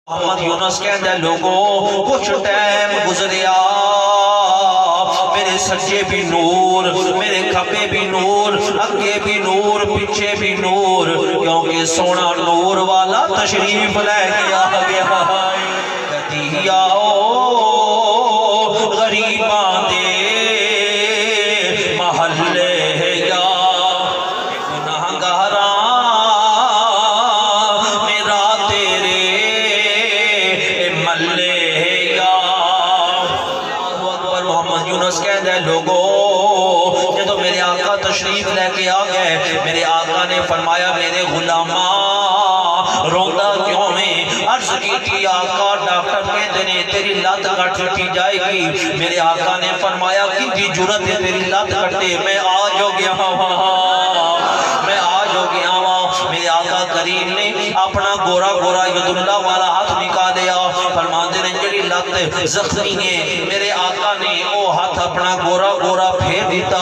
محمد یونس کہتا ہے لوگوں کچھ ٹائم گزریا میرے سجے بھی نور میرے کھبے بھی نور اگے بھی نور پیچھے بھی نور کیونکہ سونا نور والا تشریف لے کے آ گیا کہتی آؤ غریباں دے محلے یا گناہگاراں میرا تیرے ملے یا اکبر محمد یونس کہتا ہے لوگوں جب میرے آقا تشریف لے کے آ گئے میرے آقا نے فرمایا میرے غلاماں روندہ کیوں میں عرض کی تھی آقا ڈاکٹر کہتے ہیں تیری لات کٹ ٹوٹی جائے گی میرے آقا نے فرمایا کتنی جرت ہے تیری لات کٹے میں آج ہو گیا میں آج ہو گیا میرے آقا کریم نے اپنا گورا گورا ید اللہ والا ہاتھ نکالیا فرماتے ہیں جڑی لات زخمی ہے میرے آقا نے وہ ہاتھ اپنا گورا گورا پھیر دیتا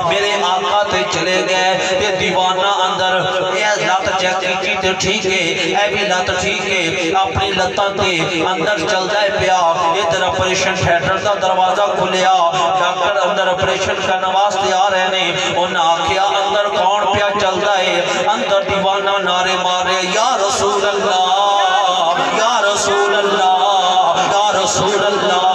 میرے آقا تے چلے گئے تے دیوانہ اندر یہ لات چیک کی تے ٹھیک ہے اے بھی لات ٹھیک ہے اپنی لتاں تے اندر چلدا ہے پیا ادھر آپریشن تھیٹر دا دروازہ کھلیا ڈاکٹر اندر آپریشن کرنے واسطے آ رہے نے انہاں آکھیا اندر کون پیا چلدا ہے اندر دیوانہ نعرے مارے یا رسول اللہ یا رسول اللہ یا رسول اللہ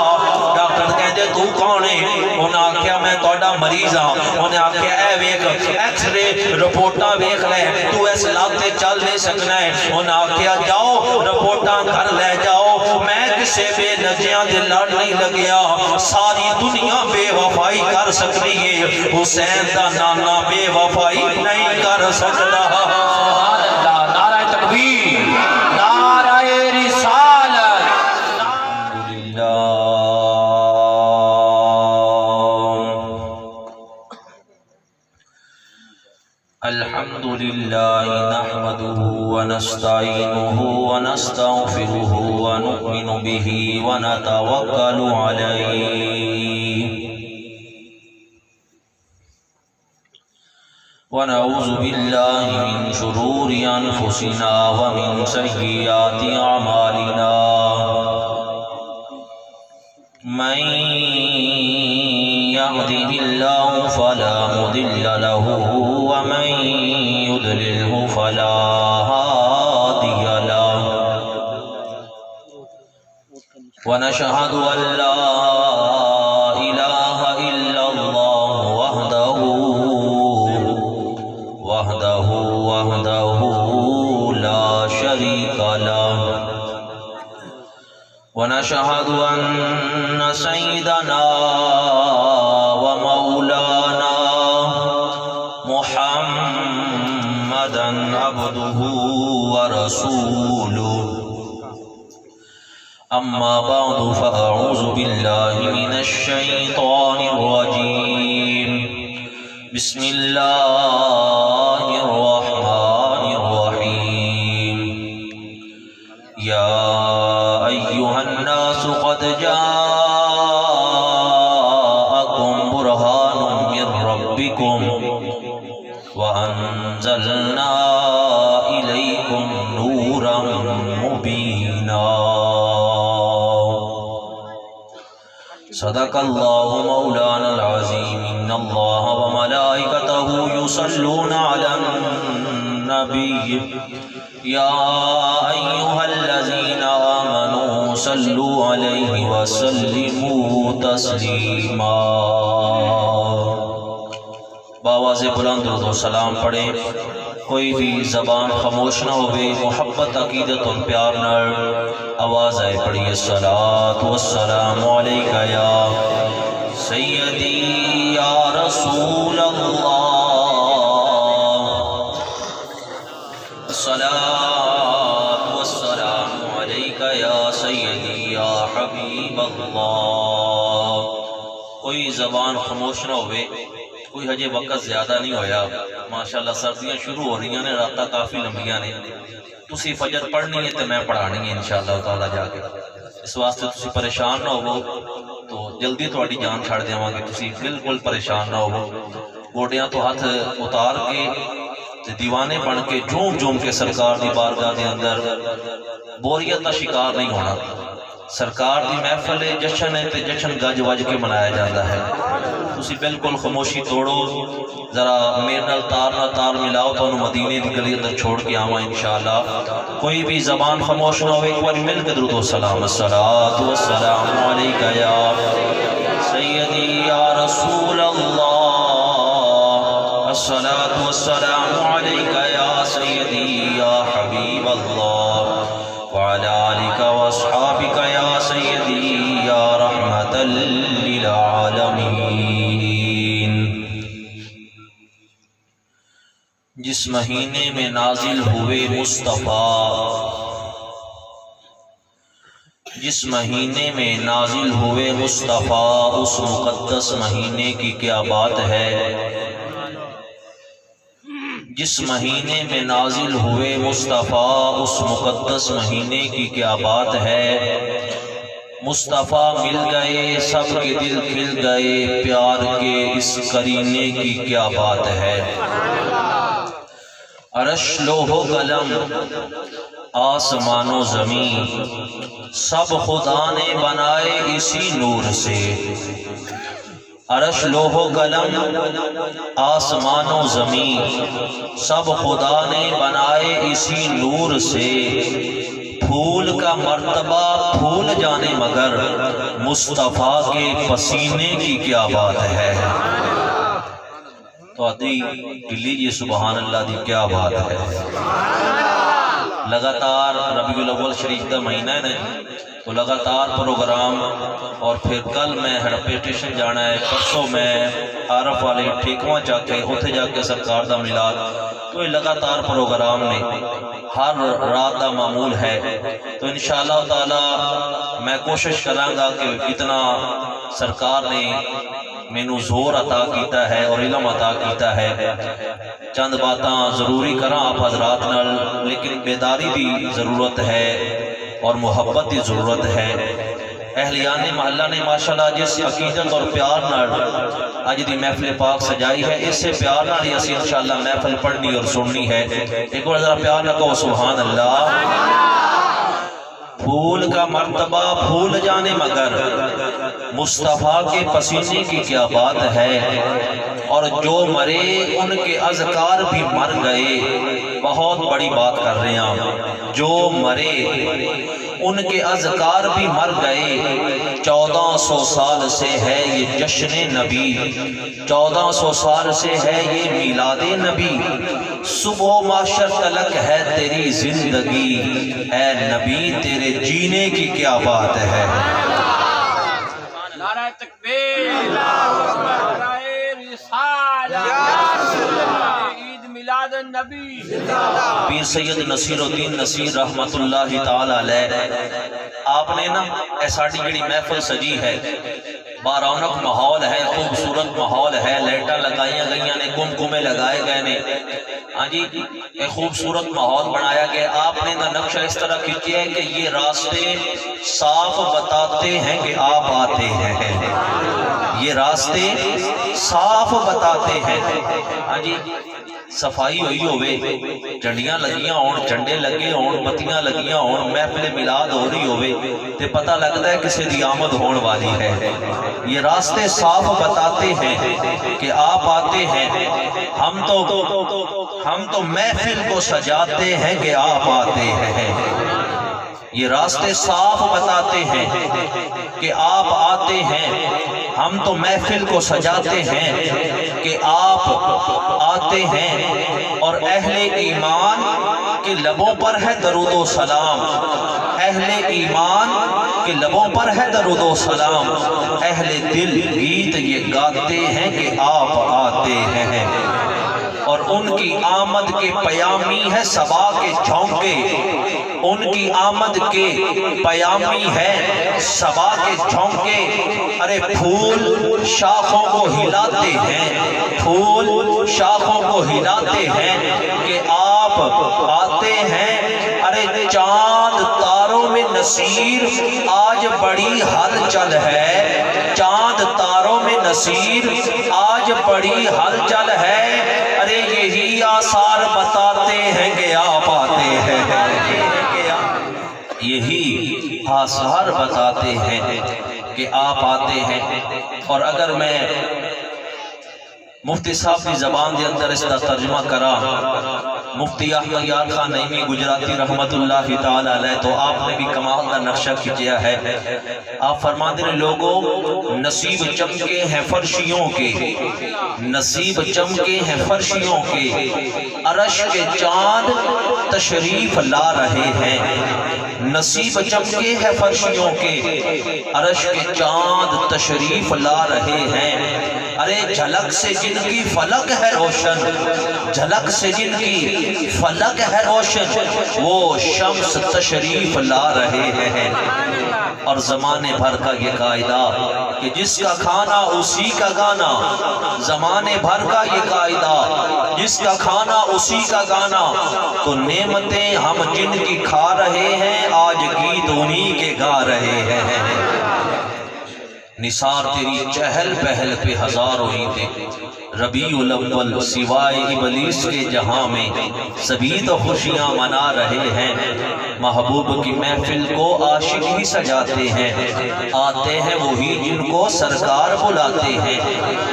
ڈاکٹر کہتے تو کون ہے انہاں آکھیا میں توڑا مریض ہاں انہاں آکھیا اے ویک ایکس رے رپورٹاں ویکھ لے تو اس لاتے چل نہیں سکنا ہے انہاں آکھیا جاؤ رپورٹاں گھر لے جاؤ میں کسے بے نجیاں دے لڑ نہیں لگیا ساری دنیا بے وفائی کر سکتی ہے حسین دا نانا بے وفائی نہیں کر سکتا سبحان اللہ نعرہ تکبیر نعرہ رسالت الحمد لله نحمده ونستعينه ونستغفره ونؤمن به ونتوكل عليه ونعوذ بالله من شرور أنفسنا ومن سيئات أعمالنا من يهده الله فلا مضل له ومن يضلله فلا هادي له ونشهد أن لا إله إلا الله وحده لا شريك له ونشهد أن سيدنا ومولانا محمدا عبده ورسوله أما بعد فأعوذ بالله من الشيطان الرجيم بسم الله الرحمن الرحيم يا أيها الناس قد جاءكم برهان من ربكم وأنزلنا إليكم نورا مبينا صدق الله مولانا العظيم إن الله وملائكته يصلون على النبي يا أيها الذين آمنوا صلوا عليه وسلموا تسليما باواز بلند درود و سلام پڑھے کوئی بھی زبان خاموش نہ ہوئے محبت عقیدت اور پیار نال آواز آئے پڑھیے الصلاۃ والسلام علیکہ یا سیدی یا رسول اللہ الصلاۃ والسلام علیکہ یا سیدی یا حبیب اللہ کوئی زبان خاموش نہ ہوئے کوئی ہجے وقت زیادہ نہیں ہویا ماشاءاللہ سردیاں شروع ہو رہی ہیں راتاں کافی لمبیاں نے تسی فجر پڑھنی ہے تو میں پڑھانی ہے انشاءاللہ تعالیٰ جا کے اس واسطے تسی پریشان نہ ہو تو جلدی تھوڑی جان چھڑ دیواں گے تسی بالکل پریشان نہ ہو گوڑیاں تو ہاتھ اتار کے دیوانے بن کے جھوم جھوم کے سرکار دی بارگاہ دے اندر بوریت کا شکار نہیں ہونا. سرکار دی محفل ہے، جشن ہے تے جشن گج وج کے منایا جاتا ہے. تسی بالکل خاموشی توڑو، ذرا میرے نال تار ملاؤ تو مدینے دی گلی اندر چھوڑ کے آواں انشاءاللہ. کوئی بھی زبان خاموش نہ ہو، ایک بار مل کے درود و سلام. الصلاۃ والسلام علیکہ یا سیدی یا رسول اللہ، الصلاۃ والسلام علیکہ یا سیدی یا حبیب اللہ، وعلی آلک واصحابک یا سیدی یا رحمت للعالمین. جس مہینے میں نازل ہوئے مصطفیٰ، جس مہینے میں نازل ہوئے مصطفیٰ، اس مقدس مہینے کی کیا بات ہے. جس مہینے میں نازل ہوئے مصطفیٰ، اس مقدس مہینے کی کیا بات ہے. مصطفیٰ مل گئے، سب کے دل کھل گئے، پیار کے اس کرینے کی کیا بات ہے. عرش لوح و قلم آسمان و زمین سب خدا نے بنائے اسی نور سے. عرش لوح و قلم آسمان و زمین سب خدا نے بنائے اسی نور سے. پھول کا مرتبہ پھول جانے مگر مصطفیٰ کے پسینے کی کیا بات ہے. تو آدھی دلی جی سبحان اللہ دی کیا بات ہے. لگاتار ربیع الاول شریف کا مہینہ ہے تو لگاتار پروگرام، اور پھر کل میں ہڑپے اسٹیشن جانا ہے، پرسوں میں عارف والے ٹھیکواں جا کے اتھے جا کے سرکار دا میلاد. تو یہ لگاتار پروگرام نے ہر رات دا معمول ہے. تو انشاءاللہ تعالی میں کوشش کراں گا کہ اتنا سرکار نے مینوں زور عطا کیتا ہے اور علم عطا کیتا ہے، چند باتاں ضروری کراں آپ حضرات نال، لیکن بیداری دی ضرورت ہے اور محبت دی ضرورت ہے. اہلیان محلہ نے ماشاءاللہ جس عقیدت اور پیار نال اج دی محفل پاک سجائی ہے، اس سے پیار نال ہی اسی انشاءاللہ محفل پڑھنی اور سننی ہے. ایک بار ذرا پیار نہ کہو سبحان اللہ. پھول کا مرتبہ پھول جانے مگر مصطفیٰ کے پسینے کی کیا بات ہے. اور جو مرے ان کے اذکار بھی مر گئے. بہت بڑی بات کر رہے ہیں. جو مرے ان کے اذکار بھی مر گئے. 1400 سال سے ہے یہ جشن نبی، 1400 سال سے ہے یہ میلاد نبی. صبح و معاشر تلک ہے تیری زندگی، اے نبی تیرے جینے کی کیا بات ہے. نعرہ تکبیر، نعرہ رسالہ، عید میلاد النبی. پیر سید نصیر الدین نصیر رحمت اللہ تعالی علیہ، آپ نے نا اے ساڑی جڑی محفل سجی ہے، بارونق ماحول ہے، خوبصورت ماحول ہے، لائٹاں لگائیاں گئیاں نے، کمکمے لگائے گئے نے. ہاں جی، ایک خوبصورت ماحول بنایا گیا. آپ نے نا نقشہ اس طرح کیا ہے کہ یہ راستے صاف بتاتے ہیں کہ آپ آتے ہیں. یہ راستے صاف بتاتے ہیں. ہاں جی، صفائی ہوئی ہوئے، جھنڈیاں لگیاں ہون، جھنڈے لگے ہون، بتیاں لگیاں ہون، محفل میلاد ہو رہی ہوئے تے پتہ لگتا ہے کسی دی آمد ہون والی ہے. یہ راستے صاف بتاتے ہیں کہ آپ آتے ہیں. ہم تو محفل کو سجاتے ہیں کہ آپ آتے ہیں. یہ راستے صاف بتاتے ہیں کہ آپ آتے ہیں. ہم تو محفل کو سجاتے ہیں کہ آپ آتے ہیں. اور اہل ایمان کے لبوں پر ہے درود و سلام، اہل ایمان کے لبوں پر ہے درود و سلام. اہل دل گیت یہ گاتے ہیں کہ آپ آتے ہیں. اور ان کی آمد کے پیامی ہے صبا کے جھونکے، ان کی آمد کے پیامی ہے صبا کے جھونکے. ارے پھول شاخوں کو ہلاتے ہیں، پھول شاخوں کو ہلاتے ہیں کہ آپ آتے ہیں. ارے چاند تاروں میں نصیر آج بڑی ہلچل ہے، چاند تاروں میں نصیر آج بڑی ہلچل ہے. ارے یہی آثار بتاتے ہیں کہ آپ آتے ہیں. یہی آثار بتاتے ہیں کہ آپ آتے ہیں۔ اور اگر میں مفتی صاحب کی زبان دے اندر اس کا ترجمہ کرا، مفتی احمد یار خان نعیمی گجراتی رحمت اللہ تعالی علیہ، تو آپ نے بھی کمال کا نقشہ کھینچا ہے۔ آپ فرماتے ہیں لوگوں نصیب چمکے ہیں فرشیوں کے، نصیب چمکے ہیں فرشیوں کے، عرش کے چاند تشریف لا رہے ہیں۔ نصیب چمکے ہیں فرشیوں کے، عرش کے چاند تشریف لا رہے ہیں۔ ارے جھلک سے جن کی فلک ہے روشن، جھلک سے جن کی فلک ہے روشن، وہ شمس تشریف لا رہے ہیں۔ اور زمانے بھر کا یہ قاعدہ کہ جس کا کھانا اسی کا گانا، زمانے بھر کا یہ قاعدہ جس کا کھانا اسی کا گانا، تو نعمتیں ہم جن کی کھا رہے ہیں آج گیت انہی کے گا رہے ہیں۔ نثار تیری چہل پہل پہ ہزاروں عیدیں، ربیع الاول سوائے ابلیس کے جہاں میں سبھی تو خوشیاں منا رہے ہیں۔ محبوب کی محفل کو عاشق ہی سجاتے ہیں، آتے ہیں وہی جن کو سرکار بلاتے ہیں۔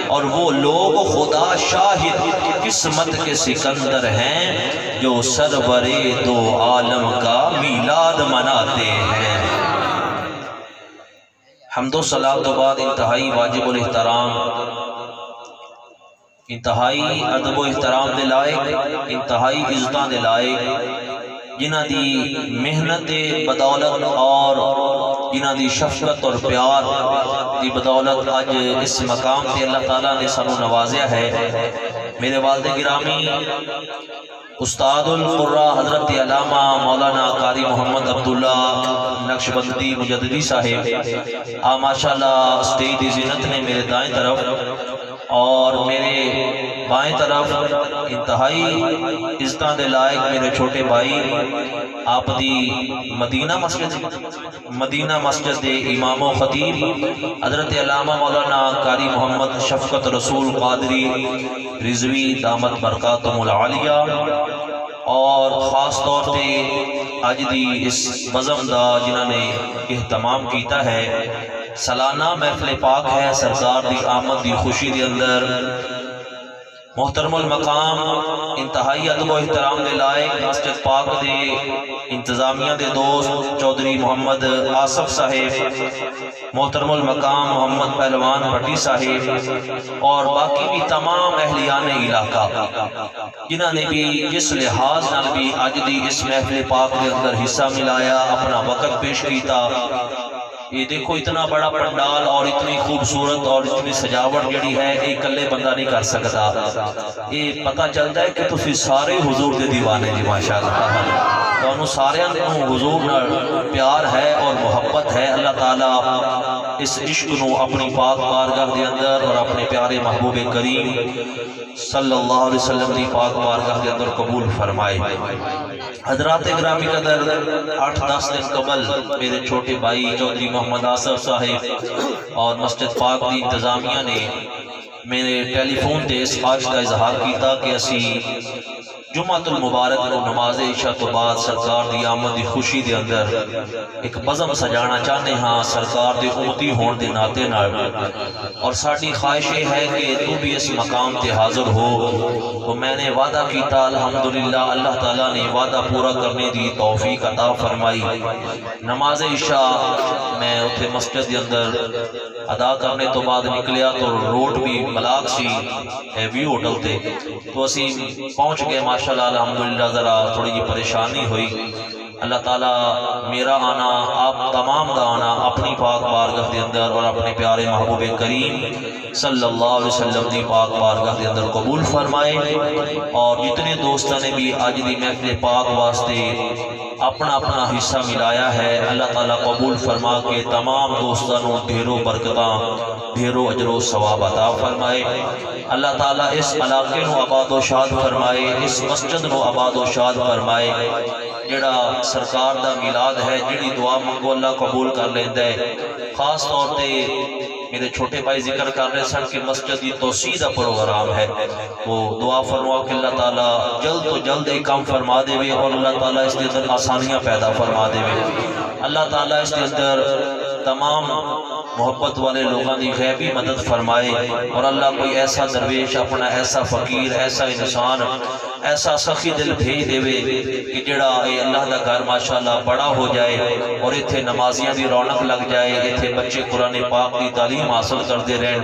اور وہ لوگ خدا شاہد قسمت کے سکندر ہیں، جو سرور دو عالم کا میلاد مناتے ہیں۔ حمد و صلاۃ و بعد انتہائی واجب الاحترام، انتہائی ادب و احترام دے لائق، انتہائی عزتاں دے لائق، جنہ دی محنت بدولت اور جنہ دی شفقت اور پیار دی بدولت آج اس مقام تے اللہ تعالیٰ نے سانو نوازیا ہے۔ میرے والد گرامی استاد القرآ حضرت علامہ مولانا قاری محمد عبداللہ نقشبندی مجددی صاحب ماشاءاللہ اسٹیج دی زینت نے میرے دائیں طرف اور میرے بائیں طرف انتہائی عزتاں دے لائق میرے چھوٹے بھائی آپ دی مدینہ مسجد دے امام و خطیب حضرت علامہ مولانا قاری محمد شفقت رسول قادری رضوی دامت برکاتہم العالیہ، اور خاص طور پہ اج دی اس بزم دا جنہاں نے اہتمام کیتا ہے۔ سالانہ محفل پاک ہے، سرکار دی آمد دی خوشی دے اندر محترم المقام انتہائی ادب و احترام دے لائق مسجد پاک دے انتظامیہ دے دوست چودھری محمد آصف صاحب، محترم المقام محمد پہلوان بھٹی صاحب اور باقی بھی تمام اہلیان علاقہ جنہاں نے بھی جس لحاظ نال بھی آج دی اس محفل پاک دے اندر حصہ ملایا، اپنا وقت پیش کیتا۔ یہ دیکھو اتنا بڑا پنڈال اور اتنی خوبصورت اور اتنی سجاوٹ جڑی ہے ایک کلے بندہ نہیں کر سکتا۔ یہ پتہ چلتا ہے کہ تسی سارے حضور دے دیوانے جی ماشاءاللہ، تو انہوں سارے حضور نال پیار ہے اور محبت ہے۔ اللہ تعالیٰ اس عشق نو اپنی پاک بارگاہ دے اندر اور اپنے پیارے محبوب کریم صلی اللہ علیہ وسلم دی پاک بارگاہ دے اندر قبول فرمائے۔ حضرات گرامی قدر 8-10 دن قبل میرے چھوٹے بھائی چودھری محمد آصف صاحب اور مسجد پاک دی انتظامیہ نے میرے ٹیلی فون تے اس خواہش کا اظہار کیتا کہ اسی جمعۃ المبارک کو نماز عشاء تو بعد سرکار دی آمد دی خوشی دے اندر ایک بزم سجانا چاہنے ہاں سرکار دے امتی ہون دے ناتے نال، اور ساڈی خواہش یہ ہے کہ تو بھی اس مقام تے حاضر ہو۔ تو میں نے وعدہ کیتا، الحمدللہ اللہ تعالیٰ نے وعدہ پورا کرنے دی توفیق عطا فرمائی۔ نماز عشاء میں اتھے مسجد دے اندر ادا کرنے تو بعد نکلیا تو روڈ بھی ملاک سی ویو ہوٹل تے، تو اسی پہنچ گئے ماشاءاللہ الحمدللہ۔ ذرا تھوڑی جی پریشانی ہوئی، اللہ تعالیٰ میرا آنا آپ تمام دا آنا اپنی پاک بارگاہ دے اندر اور اپنے پیارے محبوب کریم صلی اللہ علیہ وسلم دی پاک بارگاہ دے اندر قبول فرمائے۔ اور جتنے دوستوں نے بھی آج دی محفل پاک واسطے اپنا اپنا حصہ ملایا ہے، اللہ تعالیٰ قبول فرما کے تمام دوستانوں ڈھیروں برکتاں ڈھیروں اجر و ثواب عطا فرمائے۔ اللہ تعالیٰ اس علاقے نو آباد و شاد فرمائے، اس مسجد نو آباد و شاد فرمائے۔ جڑا سرکار دا میلاد ہے، جڑی دعا منگو اللہ قبول کر لیندے۔ خاص طور تے میرے چھوٹے بھائی ذکر کر رہے سن کہ مسجد کی توسیع کا پروگرام ہے، وہ دعا فرماؤ کہ اللہ تعالیٰ جلد تو جلد ایک کام فرما دے وے اور اللہ تعالیٰ اس کے اندر آسانیاں پیدا فرما دے وے، اللہ تعالیٰ اس کے اندر تمام محبت والے لوگوں کی غیبی مدد فرمائے، اور اللہ کوئی ایسا درویش اپنا ایسا فقیر ایسا انسان ایسا سخی دل بھیج دے کہ جڑا اے اللہ دا گھر ماشاءاللہ بڑا ہو جائے اور ایتھے نمازیاں دی رونق لگ جائے، ایتھے بچے قرآن پاک کی تعلیم حاصل کرتے رہن،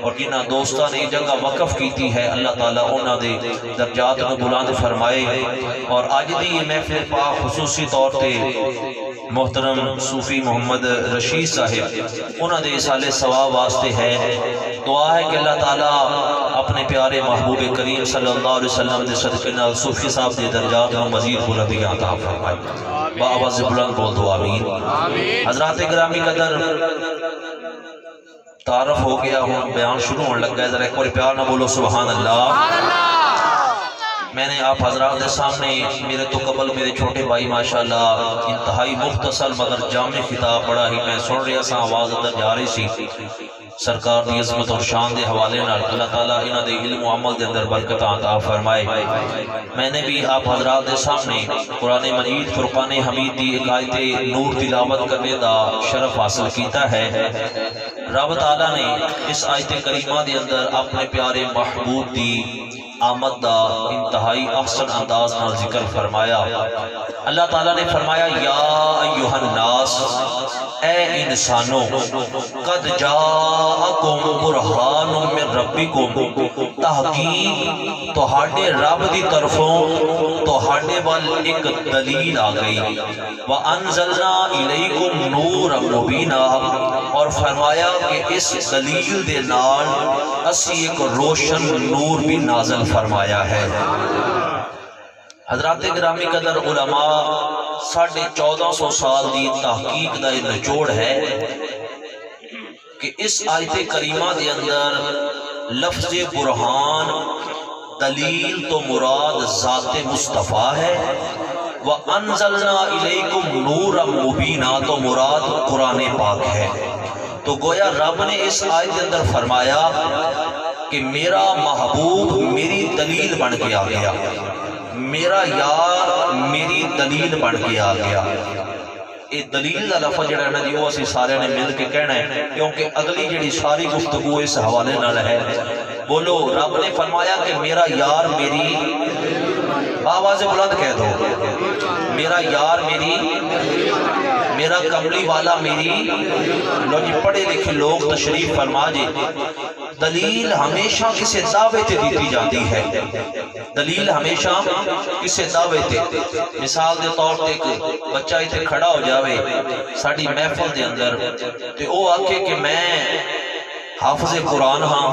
اور جنہ دوستاں نے جگہ وقف کیتی ہے اللہ تعالیٰ انہاں دے درجات کو بلند فرمائے۔ اور آج دی یہ محفل پاک خصوصی طور تے محترم صوفی محمد رشید صاحب انہاں دے سال ثواب واسطے ہے، دعا ہے کہ اللہ تعالیٰ اپنے پیارے محبوب کریم صلی اللہ علیہ وسلم دے صدقے نال صوفی صاحب دے درجات کو مزید بلندیاں عطا فرمائے، بآواز بلند بول دو آمین۔ حضرات گرامی قدر، تعارف ہو گیا ہوں، بیان شروع ہونے لگ گیا، ذرا ایک بار پیار نہ بولو سبحان اللہ۔ میں نے آپ حضرات کے سامنے میرے تو قبل میرے چھوٹے بھائی ماشاءاللہ انتہائی مختصر مگر جامع خطاب پڑھا ہی میں سن رہا سا، آواز اندر جا رہی سی، سرکار دی عظمت اور شان دے حوالے نال اللہ تعالیٰ انہاں دے علم و عمل دے اندر برکت عطا فرمائے۔ میں نے بھی آپ حضرات دے سامنے قرآن مجید فرقان حمید دی ایک آیت نور تلاوت کرنے دا شرف حاصل کیتا ہے۔ رب تعالیٰ نے اس آیت کریمہ دے اندر اپنے پیارے محبوب دی آمد دا انتہائی احسن انداز نال ذکر فرمایا۔ اللہ تعالیٰ نے فرمایا یا ایوہ الناس، اے انسانوں، قد جاءکم برہان من ربکم، تحقیق تہاڈے رب دی طرفوں تہاڈے وال ایک دلیل آ گئی، وَأَنزَلْنَا إِلَيْكُمْ نُورًا مُبِينًا، اور فرمایا کہ اس دلیل دے نال اسی ایک روشن نور بھی نازل فرمایا ہے۔ حضرات گرامی قدر، علماء 1450 سال دی تحقیق دا یہ نچوڑ ہے کہ اس آیت کریمہ دے اندر لفظ برہان دلیل تو مراد ذات مصطفیٰ ہے، وَأَنزَلْنَا إِلَيْكُمْ نُورًا مُبِينًا تو مراد قرآن پاک ہے۔ تو گویا رب نے اس آیت کے اندر فرمایا کہ میرا محبوب میری دلیل بن کے آ گیا، میرا یار میری دلیل بن کے آ گیا۔ یہ دلیل دا لفظ جڑا ہے نا جی وہ اسی سارے نے مل کے کہنا ہے، کیونکہ اگلی جڑی ساری گفتگو اس حوالے نال ہے۔ بولو، رب نے فرمایا کہ میرا یار میری، آواز بلند کہہ دو، میرا یار میری، میرا کملی والا میری۔ لو جی پڑھے لکھے لوگ تشریف فرما جی، دلیل ہمیشہ کسے دعوے تے دیتی جاتی ہے، دلیل ہمیشہ کسے دعوے تے۔ مثال دے طور تے ایک بچہ ایتھے کھڑا ہو جاوے ساڈی محفل دے اندر تے او آکھے کہ میں حافظ قرآن ہاں،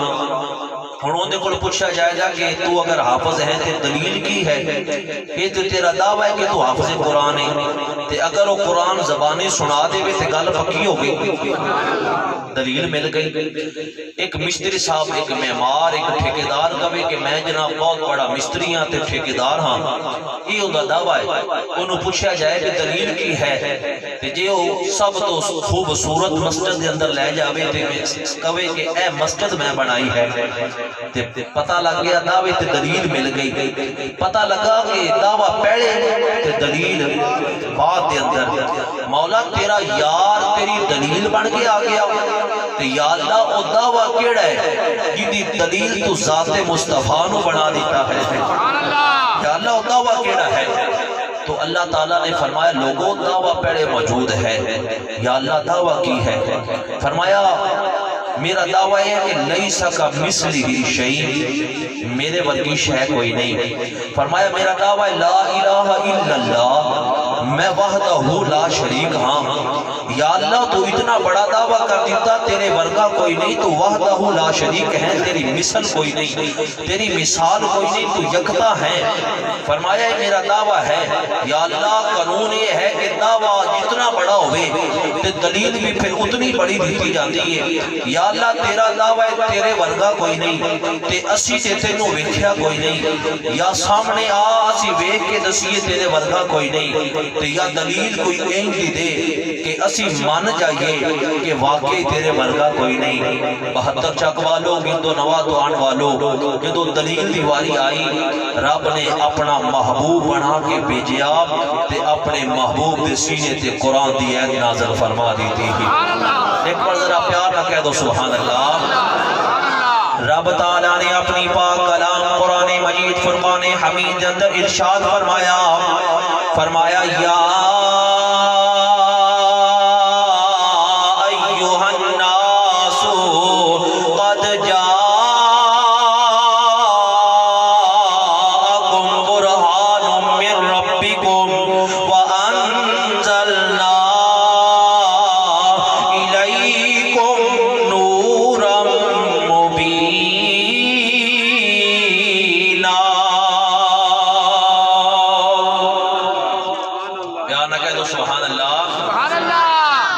ہن اون دے کول پوچھا جائے گا کہ تو اگر حافظ ہے تے دلیل کی ہے؟ یہ تو تیرا دعویٰ ہے کہ تو حافظ قرآن ہے، تے اگر وہ قرآن زبانی سنا دے تے گل پکی ہو گئی، دلیل مل گئی۔ ایک مستری صاحب، ایک معمار، ایک ٹھیکیدار کہے کہ میں جناب بہت بڑا مستری ہاں تے ٹھیکیدار ہاں، یہ اوندا دعویٰ ہے۔ انہوں پوچھا جائے کہ دلیل کی ہے، تے جے وہ سب تو خوبصورت مسجد دے اندر لے جاوے تے کہے کہ اے مسجد میں بنائی ہے، تے پتہ لگ گیا دعوے تے دلیل مل گئی۔ پتہ لگا کہ دعویٰ پہلے تے دلیل بعد دے اندر۔ مولا تیرا یار تیری دلیل بن کے آ گیا، تے یا اللہ او دعویٰ کیڑا ہے جدی دلیل تو ذات مصطفیٰ نو بنا دیتا ہے؟ یا اللہ او دعویٰ کیڑا ہے؟ تو اللہ تعالیٰ نے فرمایا لوگوں دعویٰ پہلے موجود ہے۔ یا اللہ دعویٰ کی ہے؟ فرمایا میرا دعویٰ ہے کہ لیس کمثلہ شیء، میرے ورگی شے کوئی نہیں۔ فرمایا میرا دعویٰ ہے لا الہ الا اللہ، میں وحدہ لا شریک ہاں۔ یا اللہ تو اتنا بڑا دعویٰ کر دیتا، تیرے ورگا کوئی نہیں، تو وحدہ لا شریک ہے، تیری مثل کوئی نہیں، تیری مثال کوئی نہیں، تو یکتا ہے۔ فرمایا میرا دعویٰ ہے یا اللہ قانون یہ ہے کہ دعویٰ جتنا بڑا ہوئے تے دلیل بھی پھر اتنی بڑی دیتی جاتی ہے۔ یا اللہ تیرا دعویٰ ہے تیرے ورگا کوئی نہیں، تے اسی تے تینوں ویکھیا کوئی نہیں، یا سامنے آ اسی ویکھ کے دسیے تیرے ورگا کوئی نہیں، تے یا دلیل کوئی اینج دی دے کہ اسی مان جائیے کہ واقعی تیرے ورگا کوئی نہیں 72 چک والو گندو نوا تو آن والو جدو دلیل دیواری آئی رب نے اپنا محبوب بنا کے بھیجیا تے اپنے محبوب دے سینے تے قرآن دی عید نازل فرما دی تھی ایک بار ذرا پیار نہ کہہ دو سبحان اللہ رب تعالیٰ نے اپنی پاک کلام قرآن مجید فرقان حمید اندر ارشاد فرمایا یا ایوہ الناس قد جاءکم برہان من ربکم وانزلنا الیکم نورا مبینا بیان نہ کہہ دو سبحان اللہ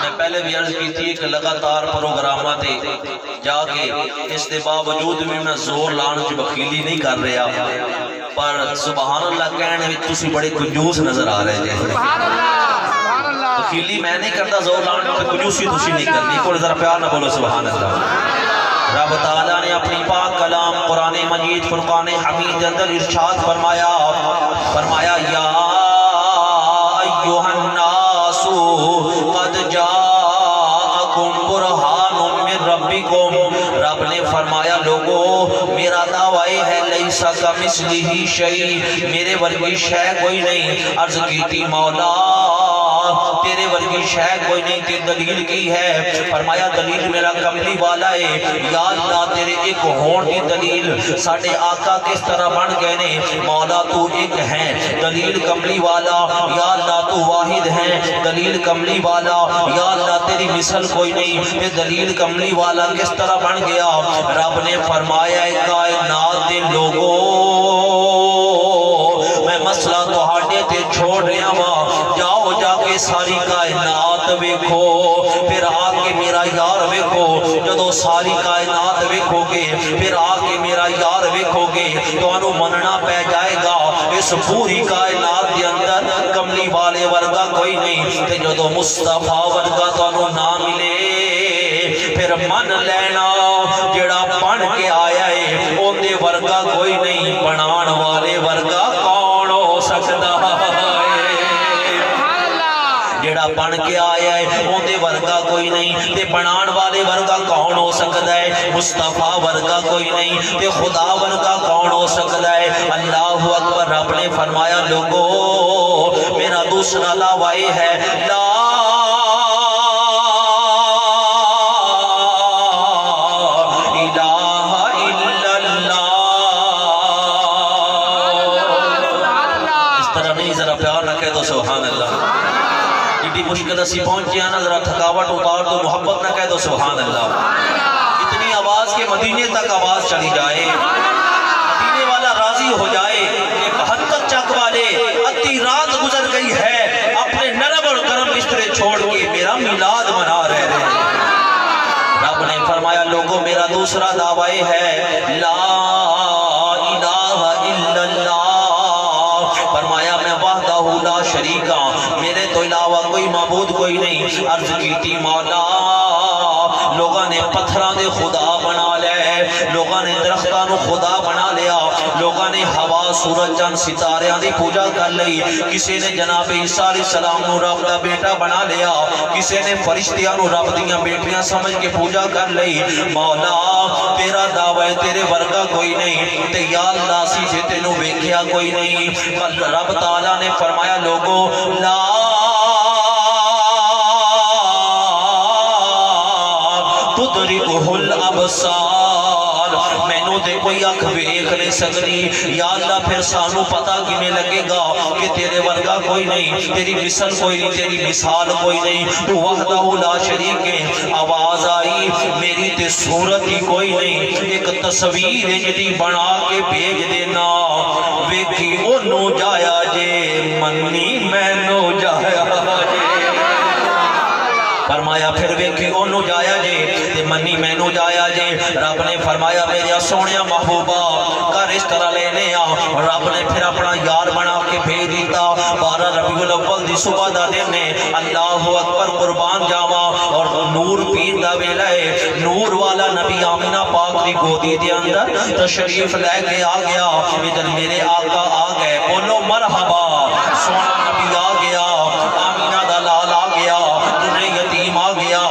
میں پہلے بھی عرض کی تھی کہ لگاتار پروگرامہ تے جا کے اس کے باوجود بھی میں زور لان جو بخیلی نہیں کر رہا پر سبحان اللہ کہنے میں تسی بڑے کنجوس نظر آ رہے جیسے بخیلی میں نہیں کرتا زور لان جو کنجوسی تسی نہیں کرنی کوئی ذرا پیار نہ بولو سبحان اللہ رب تعالیٰ نے اپنی پاک کلام قرآن مجید فرقان حمید اندر ارشاد فرمایا یا ایوہ الناس قد جاءکم برہان من ربکم رب نے فرمایا لوگو میرا دعوی ہے لیسا کمثلہ شیء میرے ورگی شے کوئی نہیں عرض کی تھی مولا تیرے ورگی شے کوئی نہیں تے دلیل کی ہے فرمایا دلیل میرا کملی والا ہے یا اللہ تیرے ایک ہون کی دلیل ساڑھے آقا کس طرح بن گئے نے مولا تو ایک ہے دلیل کملی والا یا اللہ تو واحد ہے دلیل کملی والا یا اللہ تیری مثل کوئی نہیں تے دلیل کملی والا کس طرح بن گیا رب نے فرمایا کائنات دے لوگوں میں مسئلہ تو ہاٹے تے چھوڑ رہا ہوا جاؤ جا کے ساری کائنات ویکھو پھر آکے میرا یار ویکھو جدو ساری کائنات ویکھو گے پھر آکے میرا یار ویکھو گے تو انو مننا پہ جائے گا اس پوری کائنات دے اندر کملی والے ورگا کوئی نہیں تے جدو مصطفیٰ ورگا تو انو نہ ملے پھر من لینا جڑا بن کے آیا ہے ان دے ورگا کوئی نہیں بنان والے ورگا کون ہو سکتا ہے جڑا بن کے آیا ہے ان دے ورگا کوئی نہیں تے بنان والے ورگا کون ہو سکتا ہے مصطفیٰ ورگا کوئی نہیں تے خدا ورگا کون ہو سکتا ہے اللہ اکبر رب نے فرمایا لوگو میرا دوسرا دعوی ہے لا سبحان اللہ اتنی مشکل اسی پہنچے ہیں ذرا تھکاوٹ اتار تو محبت نہ کہہ دو سبحان اللہ اتنی آواز کے مدینے تک آواز چلی جائے مدینے والا راضی ہو جائے کہ 72 چک والے اتنی رات گزر گئی ہے اپنے نرم اور گرم بسترے چھوڑ کے میرا میلاد منا رہے ہیں رب نے فرمایا لوگوں میرا دوسرا دعوی ہے لا الہ الا اللہ فرمایا میں وحدہ لا شریکہ میرے تو علاوہ کوئی معبود کوئی نہیں عرض کی تھی مولا لوگاں نے پتھراں دے خدا بنا لے لوگاں نے درختاں نو خدا بنا لیا لوگاں نے ہوا سورج چاند ستاریاں دی پوجا کر لئی کسی نے جناب عیسیٰ علیہ السلام نو رب دا بیٹا بنا لیا کسی نے فرشتیاں نو رب دیاں بیٹیاں سمجھ کے پوجا کر لئی مولا تیرا دعوی تیرے ورگا کوئی نہیں تے یا اللہ سی سے تینوں ویکھیا کوئی نہیں رب تعالیٰ نے فرمایا لوگوں لا تدرکہ الابصار مینوں دے کوئی اکھ ویکھ نہیں سکتی یا اللہ پھر سانو پتہ کیویں لگے گا کہ تیرے ورگا کوئی نہیں تیری مثل کوئی نہیں تیری مثال کوئی نہیں تو وحدہ لا شریک ہے آواز آئی میری تے صورت ہی کوئی نہیں ایک تصویر جدی بنا کے بھیج دینا ویکھی اونوں جایا جے منی مینوں جایا جے فرمایا پھر ویکھی اونوں جایا جے تے منی مینوں جایا جے رب نے فرمایا میرے سونیا محبوبہ کر اس طرح لینے آ رب نے پھر اپنا یار بنا کے بھیج دیتا 12 ربیع الاول دی صبح دا دن نے اللہ اکبر قربان جاواں اور نور پیر دا ویلا ہے نور والا نبی آمینہ پاک دی گودی دے اندر تشریف لے کے آ گیا ادھر میرے آقا آ گئے بولو مرحبا سونا نبی آ گیا آمینہ دا لال آ گیا دلہے یتیم آ گیا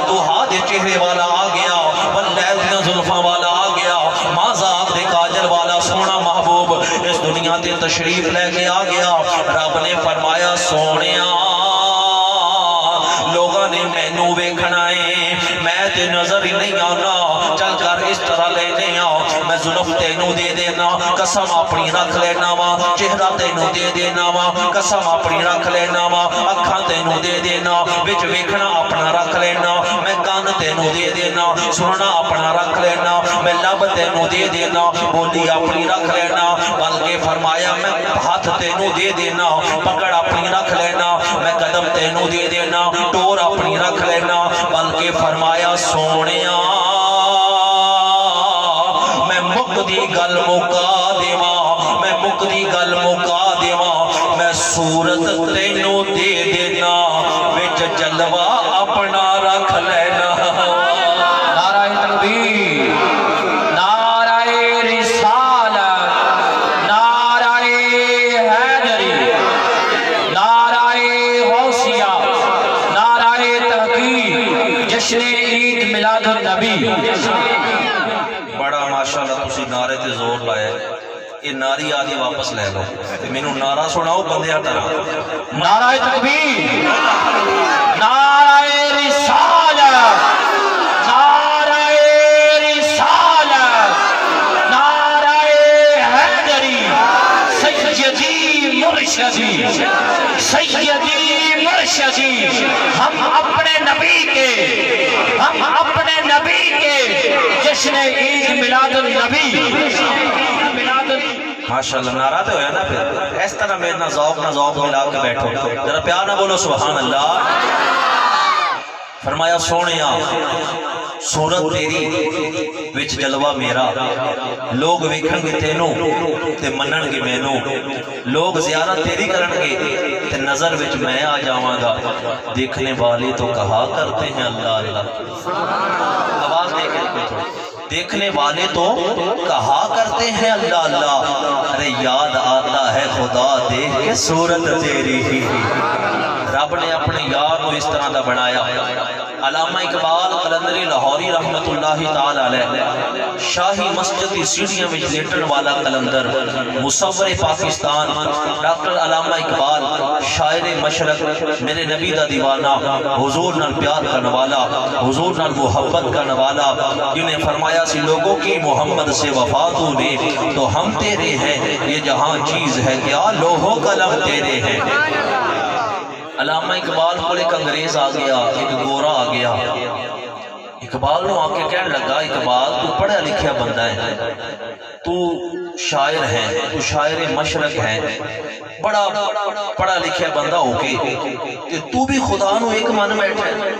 دوہا دے چہرے والا آ گیا واللیل دے زلفاں والا آ گیا مازاق دے کاجل والا سونا محبوب اس دنیا تے تشریف لے کے آ گیا رب نے فرمایا سونیا لوگاں نے مینوں ویکھنا ہے میں تے نظر ہی نہیں آنا چل کر اس طرح لینے آ میں زلف تینوں دے دینا قسم اپنی رکھ لینا وا چہرہ تینوں دے دینا وا قسم اپنی رکھ لینا وا اکھاں تینوں دے دینا وچ ویکھنا اپنا رکھ لینا میں کان تینوں دے دینا سننا اپنا رکھ لینا میں لب تینوں دے دینا بولی اپنی رکھ لینا بلکہ فرمایا میں ہاتھ تینوں دے دینا پکڑ اپنی رکھ لینا میں قدم تینوں دے دینا ٹور اپنی رکھ لینا بلکہ فرمایا سونیا میں مکدی گل مکا دیواں میں مکدی گل مکا دیواں میں صورت تینوں دے دینا وچ جلوہ اپنا رکھ لینا نعرہ تکبیر نعرہ رسالت نعرہ حیدری نعرہ غوثیہ نعرہ تحقیق جشن عید میلاد النبی بڑا ماشاءاللہ تسی نعرے تے زور لایا یہ ناری آدھی واپس لے لو مینوں نعرہ سناؤ بندے طرح نعرہ تکبیر نعرہ رسالت نعرہ رسالت نعرہ حیدری سیدی مرشدی سیدی مرشدی ہم اپنے نبی کے جشن عید میلاد النبی ماشاءاللہ نعرہ تو ہویا نا پھر اس طرح میرے نہ ذوق ملا کے بیٹھو ذرا پیار نہ بولو سبحان اللہ فرمایا سونیا صورت تیری وچ جلوہ میرا لوگ ویکھن گے تینوں تے منن گے مینوں لوگ زیارت تیری کرن گے تے نظر وچ میں آ جاواں گا دیکھنے والے تو کہا کرتے ہیں اللہ اللہ آواز دے کے دیکھنے والے تو کہا کرتے ہیں اللہ اللہ ارے یاد آتا ہے خدا دیکھ کے صورت تیری ہی رب نے اپنے یار کو اس طرح دا بنایا علامہ اقبال قلندری لاہوری رحمت اللہ تعالی علیہ شاہی مسجد کی سیڑھیاں میں لیٹن والا قلندر مصور پاکستان ڈاکٹر علامہ اقبال شاعر مشرق میرے نبی دا دیوانہ حضور نال پیار کرنے والا حضور نال محبت کرنے والا جنہیں فرمایا سی لوگوں کی محمد سے وفا تو نے تو ہم تیرے ہیں یہ جہاں چیز ہے کیا لوہو قلم تیرے ہیں علامہ اقبال کو ایک انگریز آ گیا ایک گورا آ گیا اقبال نو آ کے کہنے لگا اقبال تو پڑھا لکھیا بندہ ہے تو شاعر ہے تو شاعر مشرق ہے بڑا پڑھا لکھیا بندہ ہو کے تو بھی خدا نو ایک من بیٹھا ہے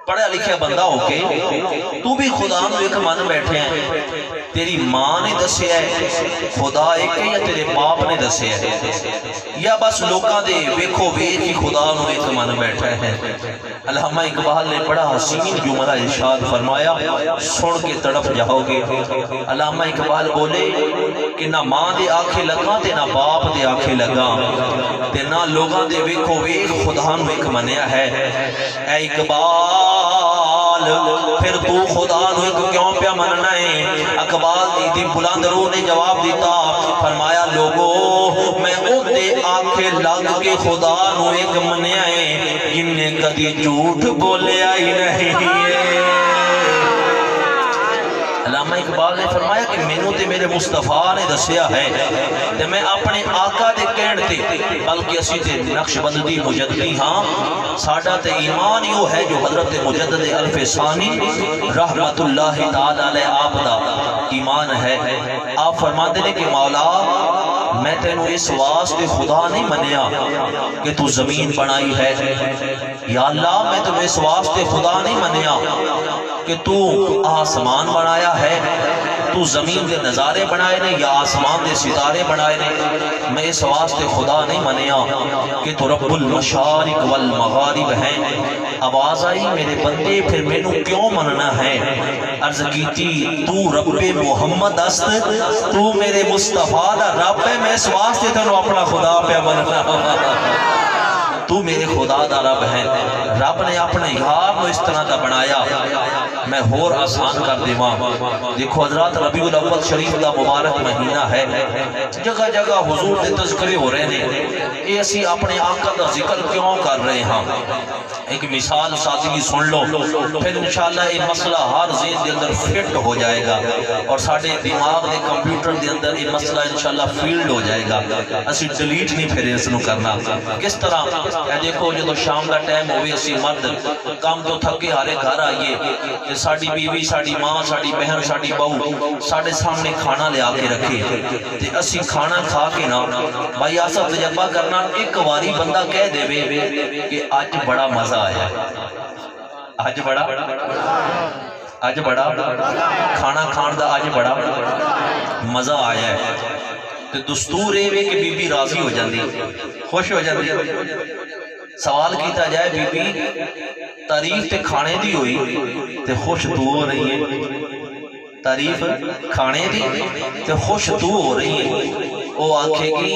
پڑھا لکھیا بندہ ہو کے تو بھی خدا نو ایک من بیٹھے ہیں تیری ماں نے دسیا ہے خدا ایک ہے یا تیرے باپ نے دسیا ہے یا بس لوکاں دے ویکھو ویکھ ہی خدا نو ایک من بیٹھا ہے علامہ اقبال نے بڑا حسین جملہ ارشاد فرمایا سن کے تڑپ جاؤ گے علامہ اقبال بولے کہ نہ ماں دے آنکھیں لگا تے نہ باپ دے آنکھیں لگا تے نہ لوگاں دے ویکھو ویکھ خدا نو ایک منیا ہے اے اقبال پھر تو خدا نو ایک کیوں پیا مننا ہے اقبال دی بلند روح نے جواب دیتا فرمایا لوگو میں اُتے آنکھیں لگ کے خدا نو ایک منیا ہے جن نے کدی جھوٹ بولے آئی نہیں ہے علامہ اقبال نے فرمایا کہ مینوں تے میرے مصطفیٰ نے دسیا ہے تے میں اپنے آقا دے کہن تے بلکہ اسی تے نقش بندی مجددی ہاں ساڈا تے ایمان یوں ہے جو حضرت مجدد الف ثانی رحمت اللہ تعالی علیہ آپ دا ایمان ہے۔ آپ فرماتے ہیں کہ مولا میں تینوں اس واسطے خدا نہیں منیا کہ تو زمین بنائی ہے، یا اللہ میں تینوں اس واسطے خدا نہیں منیا کہ تو آسمان بنایا ہے، تو زمین دے نظارے بنائے نے یا آسمان دے ستارے بنائے نے، میں اس واسطے خدا نہیں منیا کہ تو رب المشارق والمغارب ہیں۔ آواز آئی میرے بندے پھر مینوں کیوں مننا ہے؟ عرض کیتی تو رب محمد است، تو میرے مصطفیٰ دا رب ہے، میں اس واسطے تینوں اپنا خدا پہ مننا، تو میرے خدا دا رب ہے۔ رب نے اپنے یار کو اس طرح دا بنایا، میں اور آسان کر دیواں۔ دیکھو حضرات ربیع الاول شریف دا مبارک مہینہ ہے، جگہ جگہ حضور دے تذکرے ہو رہے ہیں، یہ اسی اپنے آقا دا ذکر کیوں کر رہے ہیں؟ ایک مثال سادگی سن لو، پھر انشاءاللہ یہ مسئلہ ہر ذہن دے اندر فٹ ہو جائے گا اور ساڑھے دماغ دے کمپیوٹر دے اندر یہ مسئلہ انشاءاللہ فیلڈ ہو جائے گا، اسی ڈیلیٹ نہیں پھر اس نو کرنا۔ کس طرح اے دیکھو جدو شام دا ٹائم ہوئے اسی مرد کام تو تھکے ہارے گھر آئیے کہ ساڑی بیوی ساڑی ماں ساڑی بہن ساڑی بہو ساڑے سامنے کھانا لے آکے رکھے تے اسی کھانا کھا کے نا بھائی آسا تجربہ کرنا ایک واری بندہ کہہ دے بے کہ آج بڑا مزہ آیا، آج بڑا کھانا کھان دا آج بڑا مزہ آیا ہے، تو دستور ہے کہ بی بی راضی ہو جاندی، خوش ہو جاندی۔ سوال کیتا جائے بی بی تعریف تے کھانے دی ہوئی تے خوش تو ہو رہی ہے، تعریف کھانے دی تے خوش تو ہو رہی ہے، وہ آنکھیں کی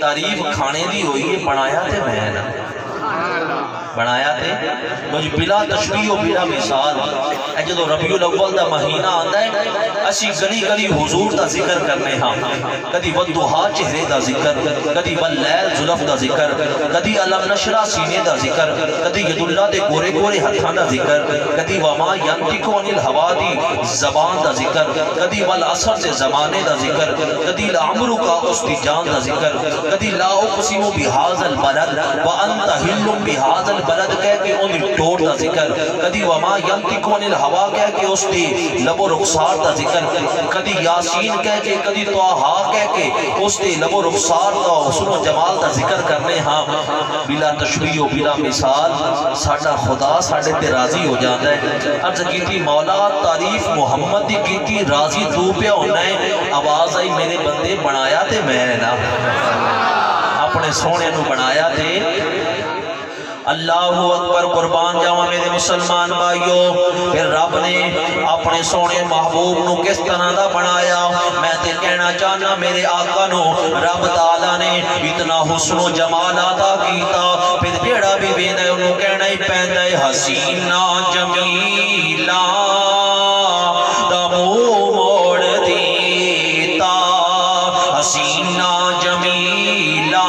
تعریف کھانے دی ہوئی ہے بنایا تے میں نا بنایا تے مجھ بلا تشبیہ و بلا مثال۔ اے جدو ربیع الاول دا مہینہ آندا ہے اسی گلی گلی حضور دا ذکر کرنے ہاں، کدی والضحیٰ چہرے دا ذکر، کدی واللیل زلف دا ذکر، کدی علم نشرہ سینے دا ذکر، کدی ید اللہ دے گورے گورے ہتھاں دا ذکر، کدی وما ینطق عن الہوا دی زبان دا ذکر، کدی والعصر دے زمانے دا ذکر، کدی لعمرک اس دی جان دا ذکر، کدی لا اقسم بہذا البلد وانت حل بہذا البلد کہہ کے ان ٹوٹ دا ذکر، کدی وما ینطق عن الہوا کہہ کے اس دی لب و رخسار دا ذکر، کدی یاسین کہہ کے کدی طٰہٰ کہہ کے اس دی لب و رخسار دا حسن و جمال دا ذکر کرنے ہاں، بلا تشبیہ و بلا مثال ساڑھا خدا ساڑھے تے راضی ہو جاندہ ہے۔ عرض کیتی مولا تعریف محمد دی کیتی راضی تو پہ ہونا ہے، آواز آئی میرے بندے بنایا تے میں نا اپنے سونے نو بنایا تے اللہ اکبر قربان جاواں میرے مسلمان بھائیو۔ پھر رب نے اپنے سونے محبوب نو کس طرح دا بنایا؟ میں تے کہنا چاہنا میرے آقا نو رب تعالیٰ نے اتنا حسن و جمال عطا کیتا، پھر جیڑا بھی ویندے انہوں کہنا ہی پہندہ ہے حسینہ جمیلہ دا منہ موڑ دیتا، حسینہ جمیلہ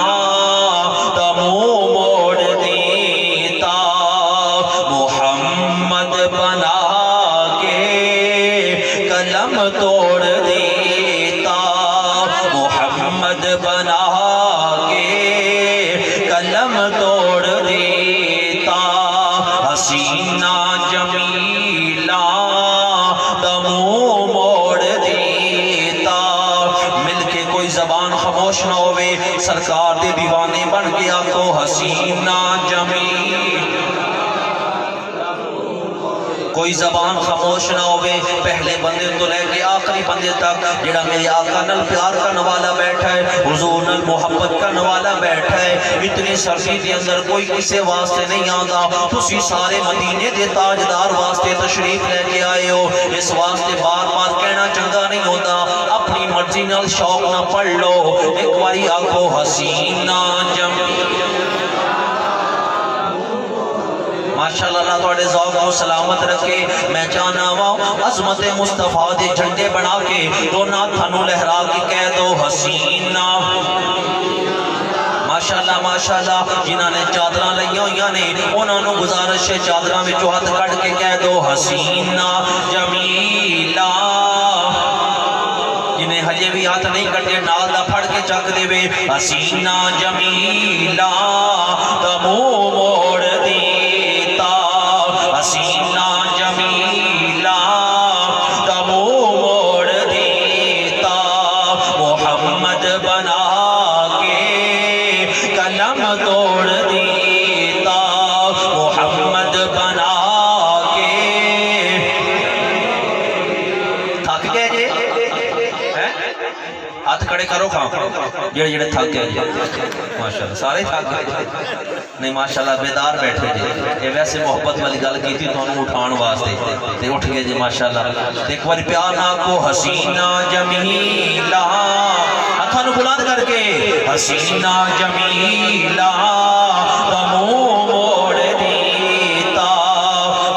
دا منہ موڑ دیتا، محمد بنا کے قلم توڑ دیتا، محمد بنا کے قلم توڑ دیتا، حسینہ جمیلہ دا منہ موڑ دیتا۔ مل کے کوئی زبان خاموش نہ ہوئے، سرکار دے دیوانے بن گیا کو حسینہ جمیل، کوئی زبان خاموش نہ ہوئے، پہلے بندے تو لے کے آخری بندے تک جڑا میرے آقا نل پیار کا نوالا بیٹھا ہے، حضور نل محبت کا نوالا بیٹھا ہے، اتنی سردی دے اندر کوئی کسے واسطے نہیں آندا، تسی سارے مدینے دے تاجدار واسطے تشریف لے کے آئے ہو، اس واسطے بار بار کہنا چنگا نہیں ہوتا، اپنی مرضی نال شوق نہ پڑھ لو، ایک باری آکھو حسینہ جمیل۔ ماشاءاللہ اللہ توڑے ذوق کو سلامت رکھے۔ میں جانا ہوا عظمت مصطفیٰ دے جھنڈے بنا کے دونوں تھنوں لہرا کے کہہ دو حسینہ۔ ماشاءاللہ ماشاءاللہ جنہاں نے چادراں لئیاں ہوئیاں نے انہاں نو گزارش ہے چادراں وچوں ہاتھ کٹ کے کہہ دو حسینہ جمیلہ نہیں کٹے نال دا پھڑ کے چک دے وے حسینہ جمیلہ دا منہ موڑ دیتا حسینہ جمیلہ دا منہ موڑ دیتا محمد بنا کے قلم توڑ دیتا محمد بنا کے تھک گئے جی ہاتھ کھڑے کرو کھاں جڑے جڑے تھک گئے جی ماشاءاللہ سارے تھک گئے نہیں ماشاءاللہ بیدار بیٹھے جی یہ ویسے محبت والی گل کی تھی تو انہوں اٹھان واسطے تے اٹھ گئے جی ماشاءاللہ ایک بار پیار نہ کو حسینہ جمیلہ ہاتھوں نو بلند کر کے حسینہ جمیلہ دا منہ موڑ دیتا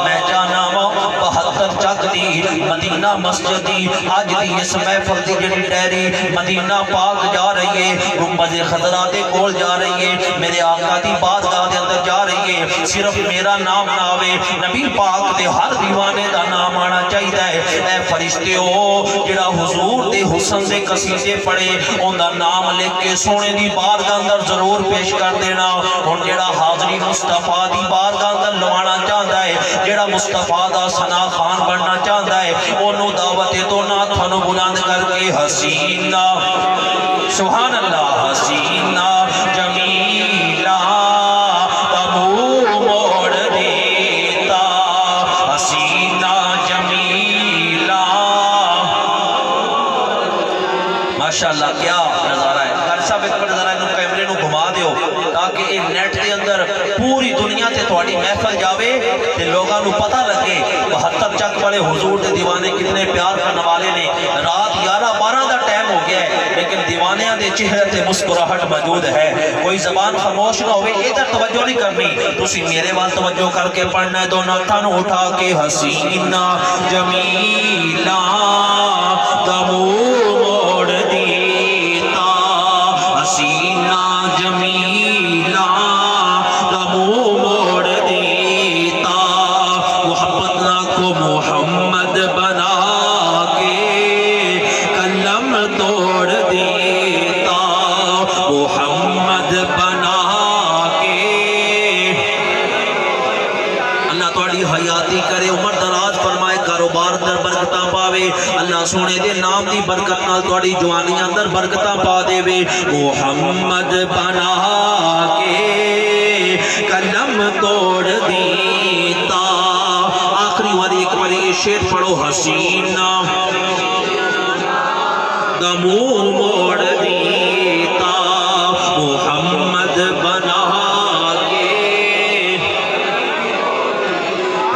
میں جانا وا 72 چک دی مدینہ مسجد دی آج دی اس محفل دی جڑی ڈیری مدینہ پاک جا رہی ہے گنبد خضرا دے کول جا رہی ہے میرے آقا دی بارگاہ دے اندر جا رہی ہے صرف میرا نام نہ آوے نبی پاک دے ہر دیوانے دا نام آنا چاہیے اے فرشتے ہو جڑا حضور دے حسن دے قصیدے پڑھے ان دا نام لکھ کے سونے دی بارگاہ اندر ضرور پیش کر دینا ہن جڑا حاضری مصطفیٰ دی بارگاہ اندر لوانا چاہتا ہے جڑا مصطفیٰ دا ثنا خان بننا چاہتا ہے انہوں دعوت تو نہ تھانو بلند کر کے حسینہ سبحان اللہ حسینہ جمیلہ دا منہ موڑ دیتا حسینہ جمیلہ ماشاءاللہ کیا نظارہ ہے قاری صاحب ایک پر نظارہ انہوں کیمرے نو گھما دیو تاکہ یہ نیٹ دے اندر پوری دنیا تے تھوڑی محفل جاوے تے لوگاں نو پتہ لگے 72 چک والے حضور دے دیوانے کتنے پیار کرنے والے نے رات 11-12 دا ٹائم ہو گیا ہے لیکن دیوانیاں دے چہرے تے مسکراہٹ موجود ہے کوئی زبان خاموش نہ ہوئے ادھر توجہ نہیں کرنی تسی میرے وال توجہ کر کے پڑھنا ہے دونوں ہاتھاں نو اٹھا کے حسینہ جمیلہ دا منہ موڑ دیتا حسینہ جمیلہ دا منہ موڑ دیتا محبت نہ کو محمد بنا کے قلم توڑ دیتا محمد بنا کے اللہ توڑی حیاتی کرے عمر دراز فرمائے کاروبار در برکتاں پاوے اللہ سونے دے نام دی برکت نال توڑی جوانیاں در برکتاں پا دے وے محمد بنا کے قلم توڑ دیتا آخری واری ایک باری شیر پڑھو حسینہ دا منہ موڑ دیتا محمد بنا کے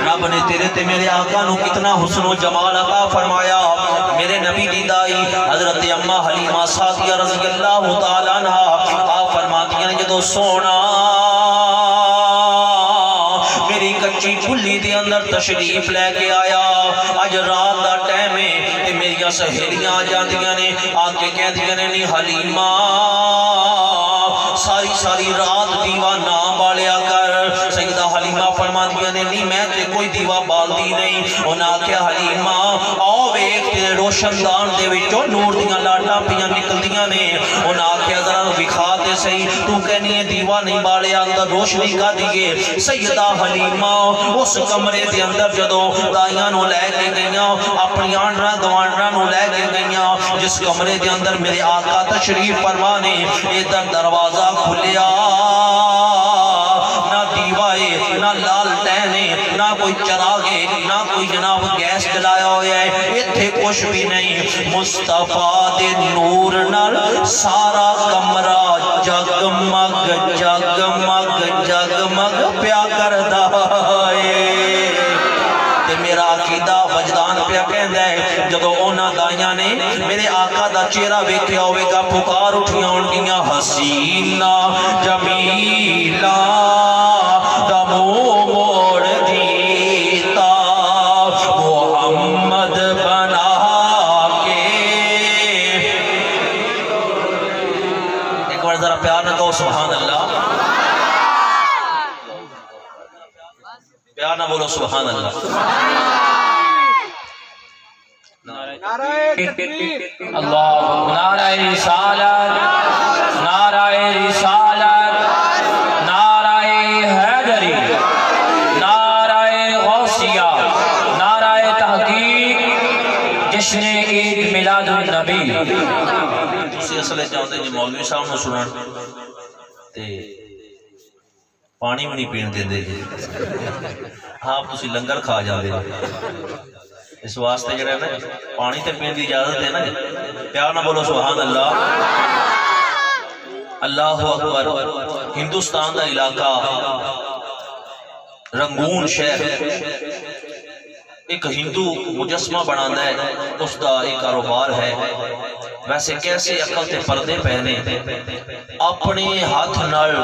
رب نے تیرے تے میرے آقا نو کتنا حسن و جمال عطا فرمایا میرے نبی دی دائی حضرت اماں حلیمہ سعدیہ رضی اللہ تعالیٰ عنہ آپ فرماتی ہیں جدو سونا میری کچی کلی دے اندر تشریف لے کے آیا آج رات دا ٹائم ہے تے میری سہیلیاں آ جاندیاں نے آ کے کہہ دیا نے نہیں حلیمہ ساری رات دیوا نہ بالیا کر سیدہ حلیمہ فرما دیا نے نہیں میں تے کوئی دیوا بال دی نہیں انہاں آکھیا حلیمہ آؤ ویکھ تیرے روشن دان دے وچوں نور دیاں لاٹاں پیاں نکلدیاں نے انہاں آکھیا ذرا وکھا تے صحیح تو کہنی ہے دیوا نہیں بالیا اندر روشنی کا دیے سیدہ حلیمہ اس کمرے دے اندر جدوں دائیاں نو لے کے گئیاں اپنی آنڈراں گوانڈراں نو لے کے گئیاں جس کمرے دے اندر میرے آقا تشریف فرما نے ادھر دروازہ کھلیا نہ دیوائے نہ لال ٹہنے نہ کوئی چراغے نہ کوئی جناب گیس جلایا ہویا ہے اتھے کچھ بھی نہیں مصطفیٰ دے نور نال سارا کمرہ جگمگ جگمگ جگمگ پیا کردا ہے تے میرا عقیدہ وجدان پیا کہندا ہے جدوں انہاں دائیاں نے میرے آقا دا چہرہ ویکھیا ہوے گا پکار اٹھیاں ہونگیاں حسینہ جمیلہ دا منہ موڑ دیتا محمد بنا کے ایک بار ذرا پیار نہ کہو سبحان اللہ پیار نہ بولو سبحان اللہ اللہ نعرہ رسالت، نعرہ رسالت، نعرہ حیدری، نعرہ غوثیہ، نعرہ تحقیق، جشن عید میلاد النبی۔ تسی اصلے چاہتے جی مولوی صاحب نو سنن تے پانی بھی نہیں پین دیندے جی، آپ تسی لنگر کھا جاندے اس واسطے جڑا ہے نا پانی تے پین دی اجازت ہے نا جی، پیار نہ بولو سبحان اللہ، اللہ اکبر۔ ہندوستان دا علاقہ رنگون شہر ایک ہندو مجسمہ بنانا ہے، اس دا ایک کاروبار ہے۔ ویسے کیسے عقل تے پردے پہنے اپنے ہاتھ نال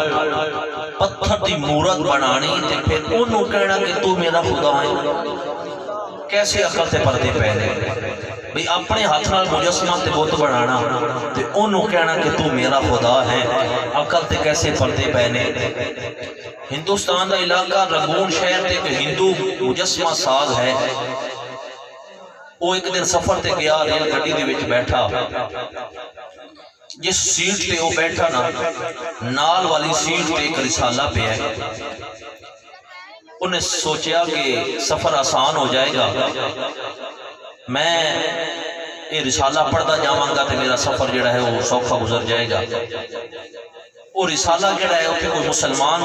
پتھر دی مورت بنانی تے پھر انہوں کہنا کہ تو میرا خدا ہے، کیسے عقل تے پردے پہنے بھئی اپنے ہاتھ نال مجسمہ تے بت بنانا تے انہوں کہنا کہ تو میرا خدا ہے، عقل تے کیسے پردے پہنے۔ ہندوستان دا علاقہ رنگون شہر تے ایک ہندو مجسمہ ساز ہے، وہ ایک دن سفر تے گیا، ریل گڈی دے وچ بیٹھا، جس سیٹ تے وہ بیٹھا نا نال والی سیٹ تے ایک رسالہ پہ ہے، انہیں سوچیا کہ سفر آسان ہو جائے گا، میں یہ رسالہ پڑھتا جاواں گا تے میرا سفر جڑا ہے وہ سوکھا گزر جائے گا۔ وہ رسالہ جڑا ہے اتنے کوئی مسلمان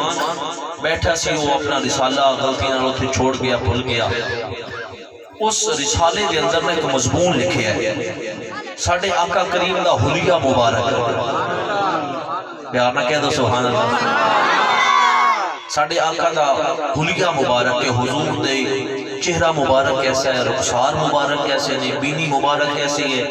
بیٹھا سی، وہ اپنا رسالہ غلطی نال اتنے چھوڑ گیا، بھول گیا۔ اس رسالے دے اندر نے ایک مضمون لکھے ہے، ساڑھے آقا کریم دا حلیہ مبارک، پیار نہ کہہ دو سبحان اللہ، ساڑھے آقا دا حلیہ مبارک ہے، حضور دے چہرہ مبارک کیسا ہے، رخسار مبارک کیسے ہیں، بینی مبارک کیسے ہے،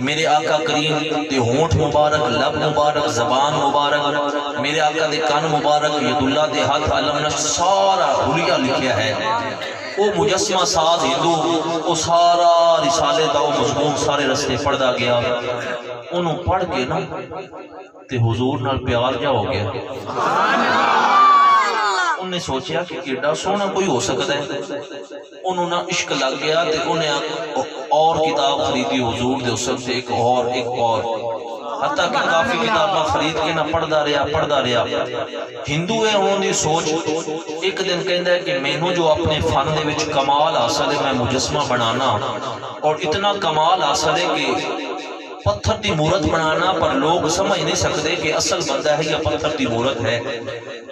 میرے آقا کریم دے ہونٹ مبارک، لب مبارک، زبان مبارک، میرے آقا دے کان مبارک، ید اللہ دے ہاتھ، علم نشت، سارا حلیہ لکھیا ہے۔ وہ مجسمہ ساز ہندو وہ سارا رسالے دا وہ مضمون سارے رستے پڑھدا گیا، انہوں پڑھ کے نا تے حضور نال پیار جا ہو گیا۔ انہیں سوچیا کہ ایڈا سونا کوئی ہو سکتا ہے، انہوں نے عشق لگ گیا تے انہیں اور کتاب خریدی حضور دے اس سے ایک اور حتیٰ کہ کافی کتاباں خرید کے نہ پڑھدا رہا۔ ہندو ہے انہوں نے سوچ ایک دن کہندا ہے کہ مینوں جو اپنے فن دے وچ کمال حاصل ہے، میں مجسمہ بنانا اور اتنا کمال حاصل ہے کہ پتھر دی مورت بنانا، پر لوگ سمجھ نہیں سکتے کہ اصل بندہ ہے یا پتھر دی مورت ہے،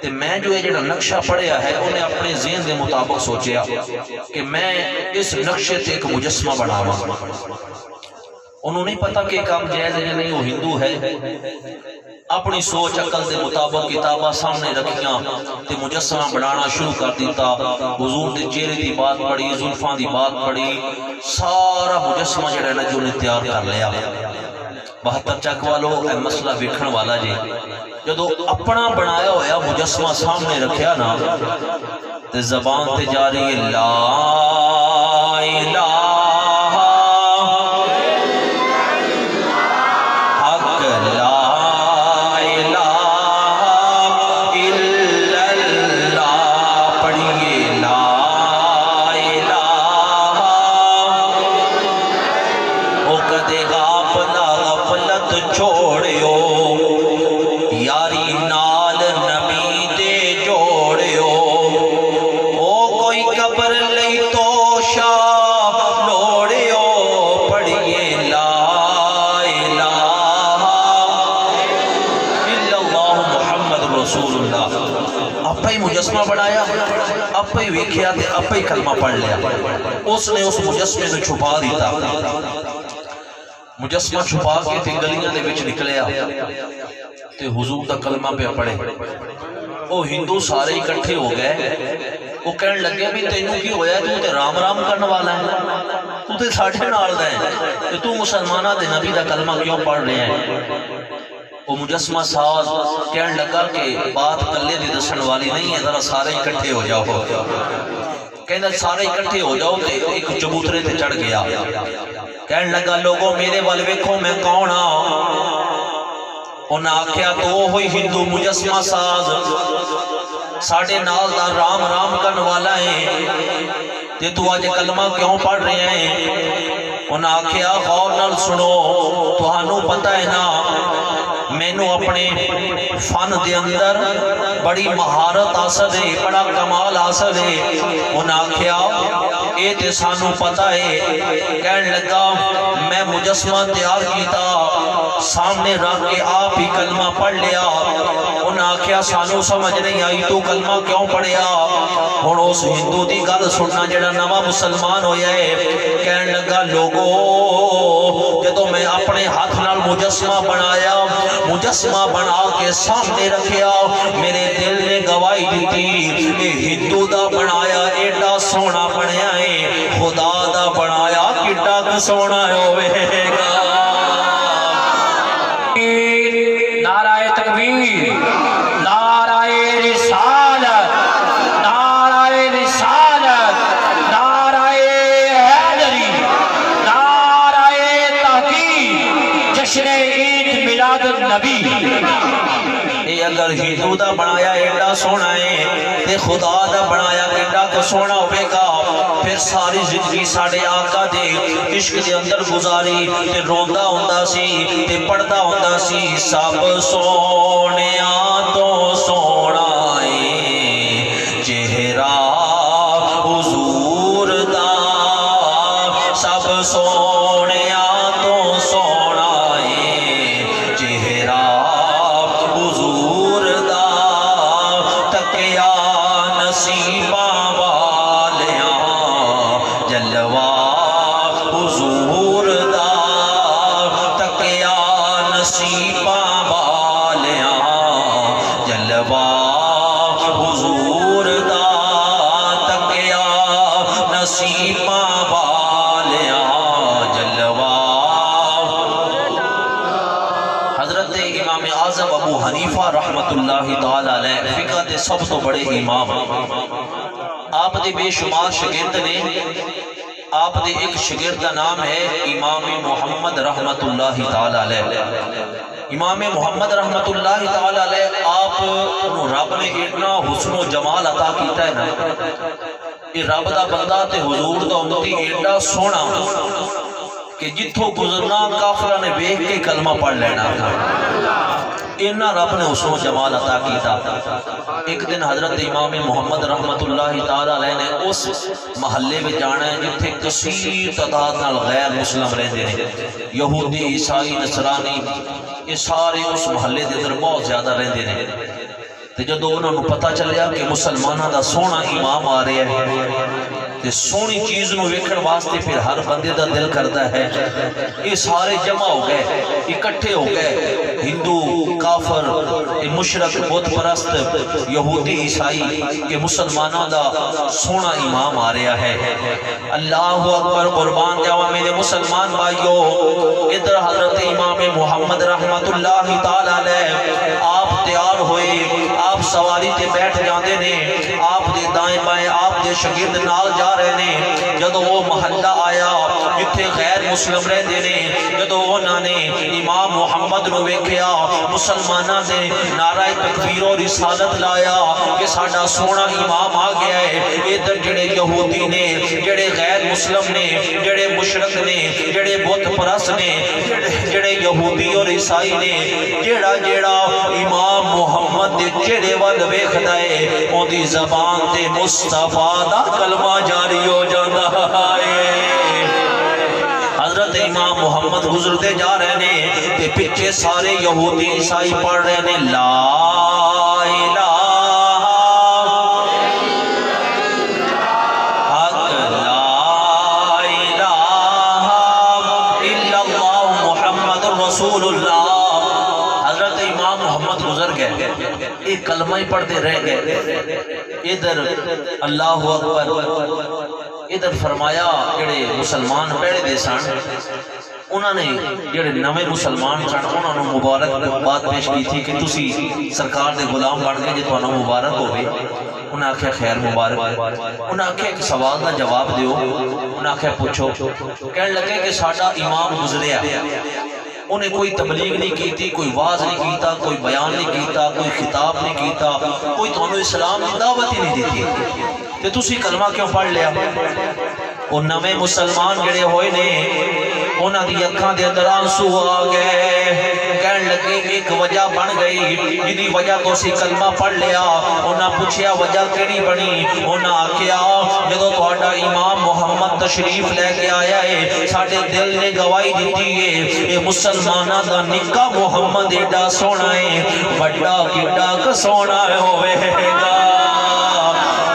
تے میں جو ہے جڑا نقشہ پڑھیا ہے انہیں اپنے ذہن دے مطابق سوچیا کہ میں اس نقشے تے ایک مجسمہ بناواں۔ انہوں نہیں پتا کہ کام جائز ہے یا نہیں، وہ ہندو ہے، اپنی سوچ عقل دے مطابق کتابہ سامنے رکھیاں تے مجسمہ بنانا شروع کر دیتا۔ حضور دے چہرے دی بات پڑھی، زلفاں دی بات پڑھی، سارا مجسمہ جڑا ہے نا جو انہیں تیار کر لیا۔ 72 چک والو اے مسئلہ ویکھن والا جی، جدو اپنا بنایا ہویا مجسمہ سامنے رکھیا نا تے زبان تے جاری لا الہ مجسمہ بنایا، اپا ہی ویکھیا تے اپا ہی کلمہ پڑھ لیا۔ اس نے اس مجسمے کو چھپا دیتا، مجسمہ چھپا کے تے گلیاں دے وچ نکلیا تے حضور دا کلمہ پہ پڑھے۔ وہ ہندو سارے اکٹھے ہو گئے، وہ کہنے لگے بھی تینوں کی ہویا ہے، تو تے رام رام کرنے والا ہے، تو تے ساڑھے نال دا ہے، تو مسلمانہ دے نبی دا کلمہ کیوں پڑھ رہے ہیں؟ وہ مجسمہ ساز کہنے لگا کہ بات کلے دی دسن والی نہیں ہے، ذرا سارے اکٹھے ہو جاؤ۔ کہنا سارے اکٹھے ہو جاؤ تے ایک چبوترے تے چڑھ گیا، کہنے لگا لوگوں میرے وال ویکھو میں کون ہاں؟ انہاں آکھیا تو وہی ہندو مجسمہ ساز ساڑھے نال دا رام رام کرن والا ہے، تے تو آج کلمہ کیوں پڑھ رہے ہیں؟ انہاں آکھیا غور نال سنو تہانوں پتہ ہے نا مینوں اپنے فن دے اندر بڑی مہارت حاصل ہے بڑا کمال حاصل ہے انہاں آکھیا اے تے سانوں پتہ ہے کہن لگا میں مجسمہ تیار کیتا سامنے رکھ کے آپ ہی کلمہ پڑھ لیا انہاں آکھیا سانوں سمجھ نہیں آئی تو کلمہ کیوں پڑھیا ہن اس ہندو دی گل سننا جڑا نواں مسلمان ہویا ہے کہن لگا لوگو جدوں میں اپنے ہاتھ نال مجسمہ بنایا مجسمہ بنا کے سامنے رکھیا میرے دل نے گواہی دیتی اے ہندو دا بنایا ایڈا سونا بنیا ہے خدا دا بنایا کڈا ک سونا ہوے گا نعرہ تکبیر نعرہ رسالت نعرہ رسالت نعرہ حیدری نعرہ تحقیق جشن عید میلاد النبی اے اگر ہندو دا بنایا ایڈا سونا ہے تے خدا دا بنایا ایڈا کو سونا ہوئے گا پھر ساری زندگی ساڑھے آقا دے عشق دے اندر گزاری تے روندہ ہوندہ سی تے پڑھدہ ہوندہ سی سب سونیاں تو سونا ہے چہرہ حضور دا سب سونیاں تو سونا ہے چہرہ حضور دا تکیا نصیباں والیاں جلوہ حضور دا تکیا نصیباں والیاں جلوہ حضور دا تکیا نصیباں والیاں جلوہ حضرت امام اعظم ابو حنیفہ رحمت اللہ تعالی علیہ فقہ دے سب تو بڑے امام آپ دے بے شمار شگرد نے آپ دے ایک شگرد کا نام ہے امام محمد رحمت اللہ تعالی علیہ امام محمد رحمت اللہ تعالی علیہ آپ رب نے اتنا حسن و جمال عطا کیتا ہے نا یہ رب دا بندہ تے حضور دا امتی ایڈا سونا کہ جتھوں گزرنا کافرہ نے بیک کے کلمہ پڑھ لینا اینا رب نے حسن و جمال عطا کیتا ایک دن حضرت امام محمد رحمت اللہ تعالی علیہ نے اس محلے میں جانا ہے جتھے کثیر تعداد نال غیر مسلم رہندے نے یہودی عیسائی نصرانی یہ سارے اس محلے دے اندر بہت زیادہ رہندے نے تے جدوں انہاں نوں پتہ چلیا کہ مسلماناں دا سونا امام آ رہا ہے تے سونی چیز نو ویکھن واسطے پھر ہر بندے دا دل کردا ہے یہ سارے جمع ہو گئے اکٹھے ہو گئے ہندو کافر مشرک بت پرست یہودی عیسائی کہ مسلمانوں دا سونا امام آ رہا ہے اللہ اکبر قربان جاواں میرے مسلمان بھائیو ادھر حضرت امام محمد رحمت اللہ تعالی علیہ آپ تیار ہوئے آپ سواری تے بیٹھ جاندے نے آپ دے دائیں بائیں آپ دے شاگرد نال جا رہے نے جدوں وہ محلہ آیا جتھے غیر مسلم رہندے نے جدوں انہاں نے امام محمد نو ویکھیا مسلماناں نے نعرہ تکبیر و رسالت لایا کہ ساڈا سونا امام آ گیا ہے ادھر جڑے یہودی نے جڑے غیر مسلم نے جڑے مشرک نے جڑے بت پرست نے جڑے یہودی اور عیسائی نے جڑا جڑا امام محمد دے چہرے ول ویکھدا ہے اودی زبان تے مصطفیٰ دا کلمہ جاری ہو جاندا ہے حضرت امام محمد گزرتے جا رہے نے تے پیچھے سارے یہودی عیسائی پڑھ رہے نے لا الہ حق لا الہ الا اللہ محمد رسول اللہ حضرت امام محمد گزر گئے ایک کلمہ ہی پڑھتے رہ گئے ادھر اللہ اکبر ادھر فرمایا جڑے مسلمان پہلے دے سن انہوں نے جڑے نوے مسلمان سن انہوں نے مبارک بات پیش کی تھی کہ تسی سرکار دے غلام بن گئے جے تانوں مبارک ہوئے انہوں نے آکھیا خیر مبارک انہوں نے آکھیا ایک سوال دا جواب دیو انہوں نے آکھیا پوچھو کہنے لگے کہ ساڈا امام گزریا انہیں کوئی تبلیغ نہیں کیتی کوئی واز نہیں کیتا کوئی بیان نہیں کیتا کوئی خطاب نہیں کیتا کوئی تانوں اسلام کی دعوت ہی نہیں دیتی تے تسی کلمہ کیوں پڑھ لیا وہ نویں مسلمان جڑے ہوئے نے انہاں دی اکھاں دے اندر آنسو آ گئے، کہن لگے ایک وجہ بن گئی جدی وجہ تو سی کلمہ پڑھ لیا۔ انہاں پوچھیا وجہ کیڑی بنی؟ انہاں آکھیا جدوں تہاڈا امام محمد تشریف لے کے آیا ہے ساڈے دل نے گواہی دتی ہے اے مسلماناں دا نکا محمد ایڈا سونا ہے، بڑا کیڈا ک سونا ہوے گا،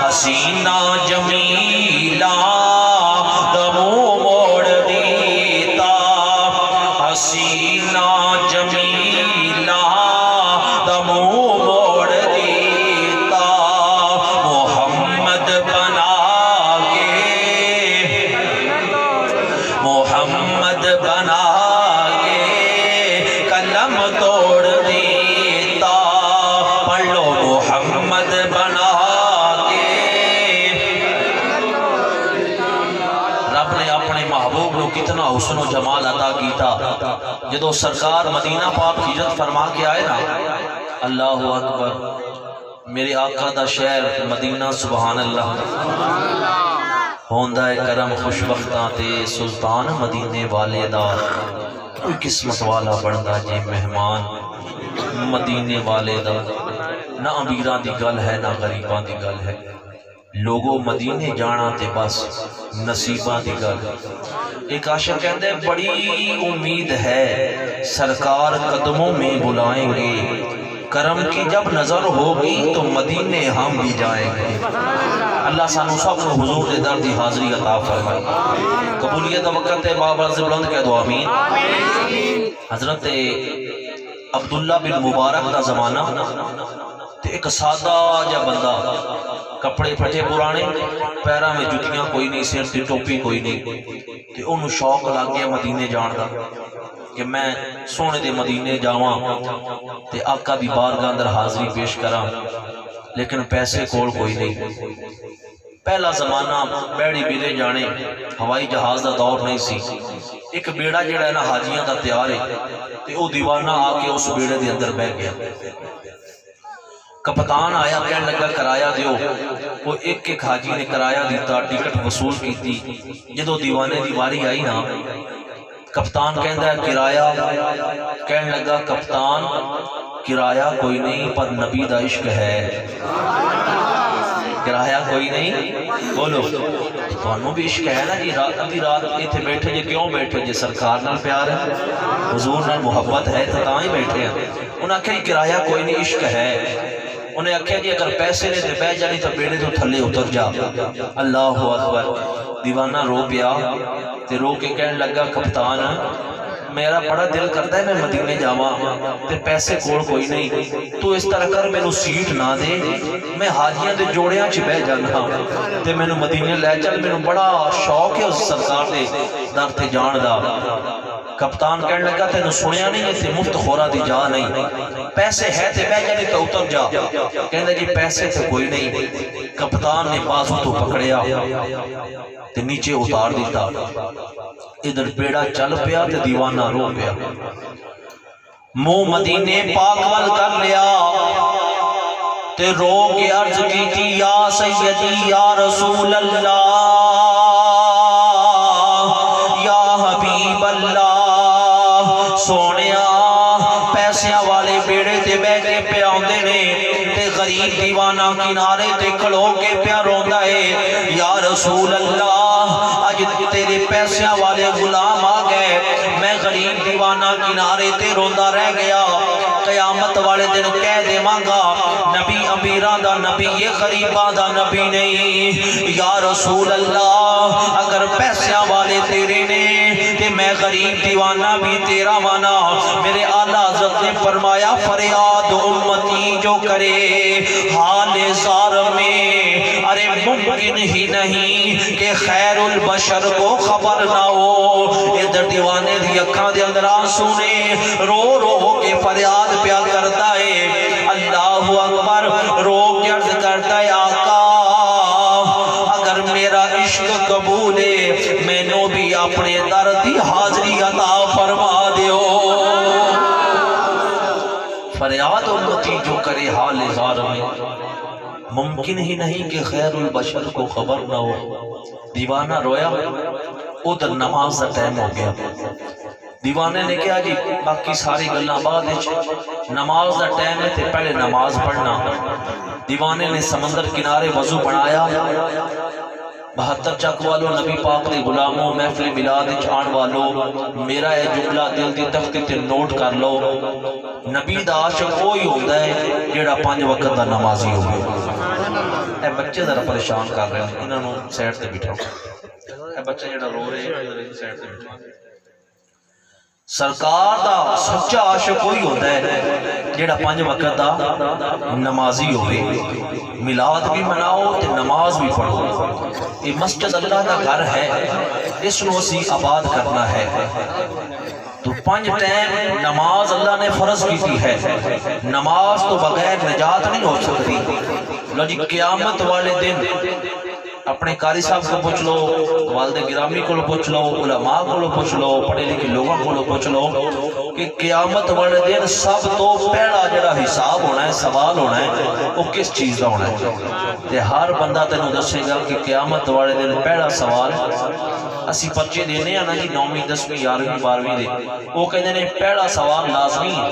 حسینہ جمیلہ حسینہ جمیلہ دمو موڑ دیتا، محمد بنا کے محمد بنا کے قلم توڑ دیتا، پڑھ لو محمد بنا کے۔ رب نے اپنے محبوب کو کتنا حسن و جمال عطا کیتا، جدو سرکار مدینہ پاک ہجرت فرما کے آئے نا، اللہ اکبر، میرے آقا دا شہر مدینہ، سبحان اللہ، ہوندہ کرم خوشبختاں تے سلطان مدینے والے دا کوئی قسمت والا بندا جے مہمان مدینے والے دا، نہ امیراں دی گل ہے نہ غریباں دی گل ہے، لوگوں مدینے جانا تے بس نصیباں دی گل۔ ایک عاشق کہتے ہیں بڑی امید ہے سرکار قدموں میں بلائیں گے، کرم کی جب نظر ہوگی تو مدینے ہم بھی جائیں گے۔ اللہ سانو سب کو حضور دے در دی حاضری عطا فرمائے، قبولیت وقت ہے، بابا سے بلند کہہ دو آمین۔ حضرت عبداللہ بن مبارک دا زمانہ تے ایک سادہ جا بندہ، کپڑے پھٹے پرانے، پیرہ میں جتیاں کوئی نہیں، سر تے ٹوپی کوئی نہیں، تے انہوں شوق لگ گیا مدینے جان دا کہ میں سونے دے مدینے جاواں تے آقا دی بارگاہ اندر حاضری پیش کراں، لیکن پیسے کول کوئی نہیں۔ پہلا زمانہ بیڑی بیلے جانے، ہوائی جہاز دا دور نہیں سی، ایک بیڑا جڑا ہے نا حاجیاں دا تیار ہے، تے او دیوانہ آ کے اس بیڑے دے اندر بیٹھ گیا۔ کپتان آیا کہنے لگا کرایہ دیو، وہ ایک حاجی نے کرایہ دیتا، ٹکٹ وصول کی تھی۔ جدو دیوانے دی واری آئی نا، کپتان کہندا ہے کرایہ، کہنے لگا کپتان کرایہ کوئی نہیں پر نبی دا عشق ہے، کرایہ کوئی نہیں، بولو تھانوں بھی عشق ہے نا جی، رات ادھی رات ایتھے بیٹھے جے کیوں بیٹھے جے سرکار نال پیار ہے، حضور نال محبت ہے تو تاں ہی بیٹھے ہیں۔ انہاں آکھیا کرایہ کوئی نہیں عشق ہے، انہیں آکھیا جی اگر پیسے نے تے بہ جانی تو بیڑے تو تھلے اتر جا۔ اللہ اکبر، دیوانہ رو پیا تے رو کے کہنے لگا کپتان میرا بڑا دل کرتا ہے میں مدینے جاواں تے پیسے کول کوئی نہیں، تو اس طرح کر مینوں سیٹ نہ دے، میں حاجیاں دے جوڑیاں چ بہ جانا تے مینوں مدینے لے چل، مینوں بڑا شوق ہے اس سرکار دے در تے جان دا۔ کپتان کہنے لگا تینوں سنیا نہیں ہے تے مفت خورا دی جا نہیں، پیسے ہے تے بہ جانی تو اتر جا۔ کہندے جی پیسے تے کوئی نہیں۔ کپتان نے بازو تو پکڑیا تے نیچے اتار دیتا، ادھر بیڑا چل پیا تے دیوانہ رو پیا، منہ مدینے پاک وال کر لیا تے رو کے عرض کی تھی یا سیدی یا رسول اللہ یا حبیب اللہ، سونیا پیسیاں والے بیڑے تے بہ کے پہ آندے نے تے غریب دیوانہ کنارے تے کھلو کے پیا روندا ہے، یا رسول اللہ اج تیرے پیسیاں والے غلام آ گئے، میں غریب دیوانہ کنارے تے روندا رہ گیا، قیامت والے دن کہہ دے مانگا نبی امیران دا نبی یہ غریبان دا نبی نہیں۔ یا رسول اللہ اگر پیسیاں والے تیرے نے تے میں غریب دیوانہ بھی تیرا وانا۔ میرے آلہ حضرت نے فرمایا فریاد امتی جو کرے حال زار میں، ارے ممکن ہی نہیں کہ خیر البشر کو خبر نہ ہو۔ ادھر دیوانے دی اکھاں دے اندر آنسو نے رو رو کے فریاد پیا کرتا ہے، اللہ اکبر، رو کے عرض کرتا ہے آقا اگر میرا عشق قبول ہے میں نو بھی اپنے در دی حاضری عطا فرما دیو۔ فریاد امتی جو کرے حال زار میں، ممکن ہی نہیں کہ خیر البشر کو خبر نہ ہو. دیوانہ رویا، ادھر نماز کا ٹائم ہو گیا. دیوانے نے کہا جی باقی ساری گلاں بعد نماز کا ٹائم ہے تے پہلے نماز پڑھنا. دیوانے نے سمندر کنارے وضو بنایا. 72 چک والو، نبی پاک دے غلاموں، محفل میلاد وچ آن والو، میرا یہ جملہ دل دی تختے تے نوٹ کر لو. نبی دا عاشق وہی ہوندا ہے جیڑا 5 وقت دا نمازی ہوگی. اے بچے ذرا پریشان کر رہے ہیں، انہاں نوں سائیڈ تے بٹھاؤ. اے بچہ جیڑا رو رہے ہیں سائیڈ تے بٹھاؤ. سرکار دا سچا عاشق وہی ہوتا ہے جیڑا 5 وقت دا نمازی ہوئے. میلاد بھی مناؤ تے نماز بھی پڑھو. یہ مسجد اللہ کا گھر ہے، اس نو اسی آباد کرنا ہے. تو 5 ٹائم نماز اللہ نے فرض کی ہے. نماز تو بغیر نجات نہیں ہو سکتی. لو جی قیامت والے دن اپنے قاری صاحب کو پوچھ لو، والد گرامی کو پوچھ لو، علماء کو پوچھ لو، پڑھے لکھے لوگوں کو پوچھ لو کہ قیامت والے دن سب تو پہلا جڑا حساب ہونا ہے، سوال ہونا ہے، وہ کس چیز کا ہونا ہے. تے ہر بندہ تینوں دسے گا کہ قیامت والے دن پہلا سوال اسی پرچے دینے ہیں نا جی 9ویں 10ویں 11ویں 12ویں دے، وہ کہتے ہیں پہلا سوال لازمی ہے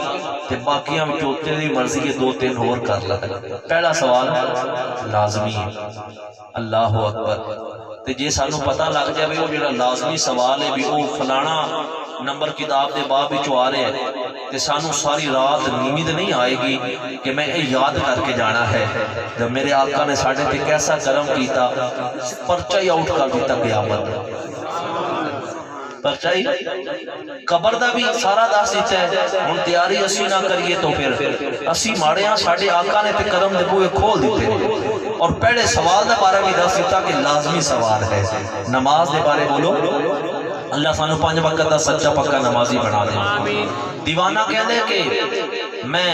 تے باقیاں وچوں تیری مرضی کے 2-3 اور کر لے. پہلا سوال لازمی ہے. اللہ اکبر. تے جے سانو پتہ لگ جائے وہ جڑا لازمی سوال ہے بھی وہ فلانا نمبر کتاب دے باب وچوں آ رہے ہیں تے سانو ساری رات نیند نہیں آئے گی کہ میں یہ یاد کر کے جانا ہے جب میرے آقا نے ساڈے تے کیسا کرم کیتا، پرچہ ہی آؤٹ کر دیتا قیامت. پرچہ ہی قبر دا بھی سارا دس دیتا ہے. ہن تیاری اسی نہ کریے تو پھر اسی ماڑے ہاں. ساڈے آقا نے تے قدم دے بوئے کھول دیتے اور پہلے سوال دا بارے بھی دس دیتا کہ لازمی سوال ہے. نماز دے بارے بولو. اللہ سانو 5 وقت دا سچا پکا نمازی بنا دے. دیوانہ کہہ دے کہ میں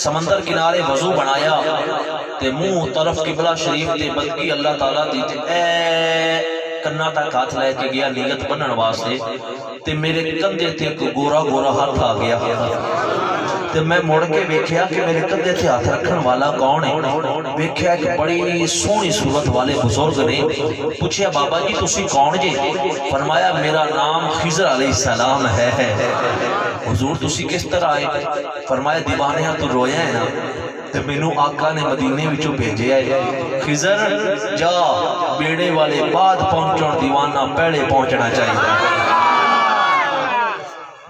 سمندر کنارے وضو بنایا تے منہ طرف قبلہ شریف تے بدگی اللہ تعالیٰ دی تے اے کنا تک ہاتھ لے کے گیا نیت بنن واسطے تے میرے کندھے تے گورا گورا ہاتھ آ گیا تے میں مڑ کے ویکھیا کہ میرے کندھے تے ہاتھ رکھن والا کون ہے. ویکھیا کہ بڑی سونی صورت والے بزرگ نے. پوچھیا بابا جی تسی کون جے؟ فرمایا میرا نام خضر علیہ السلام ہے. حضور تسی کس طرح آئے؟ فرمایا دیوانیاں تو رویا ہے نا تے مینوں آقا نے مدینے وچوں بھیجیا ہے. خضر جا بیڑے والے بعد پہنچن، دیوانہ پہلے پہنچنا چاہیے.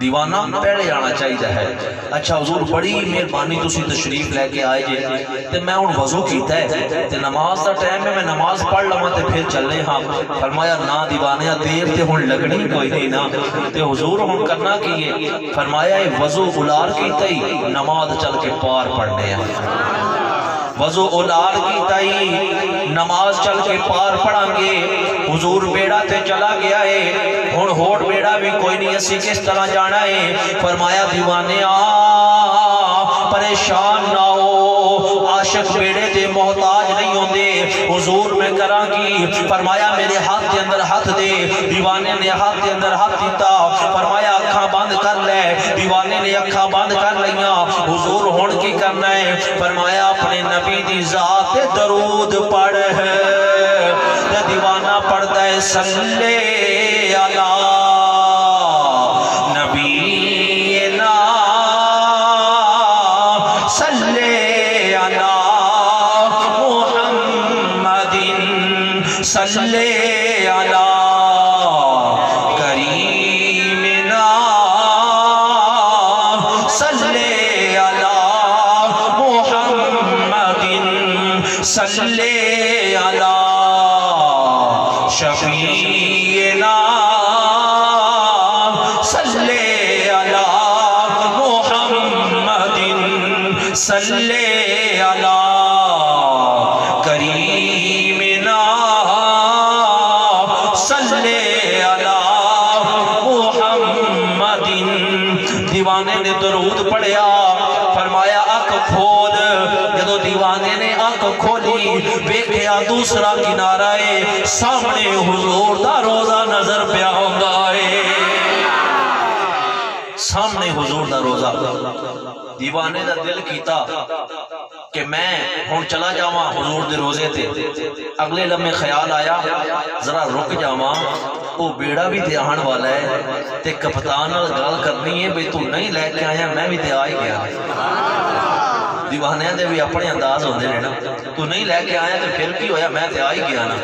دیوانہ پہلے آنا چاہیے ہے. اچھا حضور بڑی مہربانی تسی تشریف لے کے آئے جے تے میں ہن وضو کیتا ہے تے نماز دا ٹائم ہے، میں نماز پڑھ لواں تے پھر چلے ہاں. فرمایا نہ دیوانیا دیر تے ہن لگنی کوئی نہیں نا. تے حضور ہن کرنا کی ہے؟ فرمایا اے وضو اولار کیتا ہی نماز چل کے پار پڑھنے ہیں. وضو اولار کیتا ہی نماز چل کے پار پڑھاں گے. حضور بیڑا تے چلا گیا ہے. ہن ہوڑ بیڑا بھی کوئی نہیں، اسی کس طرح جانا ہے؟ فرمایا دیوانے پریشان نہ ہو، عاشق بیڑے دے محتاج نہیں ہوندے. حضور میں کراں کی؟ فرمایا میرے ہاتھ دے اندر ہاتھ دے. دیوانے نے ہاتھ دے اندر ہاتھ دیتا. فرمایا اکھاں بند کر لے. دیوانے نے اکھاں بند کر لیاں. حضور ہن کی کرنا ہے؟ فرمایا اپنے نبی دی ذات درود پڑھ. دیوانہ پڑھتا ہے صلی علی نبینا صلی علی محمد صلی علی کریمنا صلی علی محمد صلی علی شفیعنا صلی علی محمد صلی علی کریمنا صلی علی محمد. دیوانے نے درود پڑھیا. فرمایا آنکھ کھول. جدو دیوانے نے آنکھ کھولی ویکھیا دوسرا کنارہ ہے، سامنے حضور دا روزہ نظر پیا ہوندا ہے. سامنے حضور دا روزہ دیوانے دا دل کیتا کہ میں ہن چلا جاواں حضور دے روزے تے، اگلے لمحے خیال آیا ذرا رک جاواں، وہ بیڑا بھی تے آن والا ہے تے کپتان نال گل کرنی ہے بھئی تو نہیں لے کے آیا، میں بھی تے آ ہی گیا۔ دیوانیاں دے بھی اپنے انداز ہوندے نے نا، تو نہیں لے کے آیا تو پھر کی ہویا، میں تے آ ہی گیا نا۔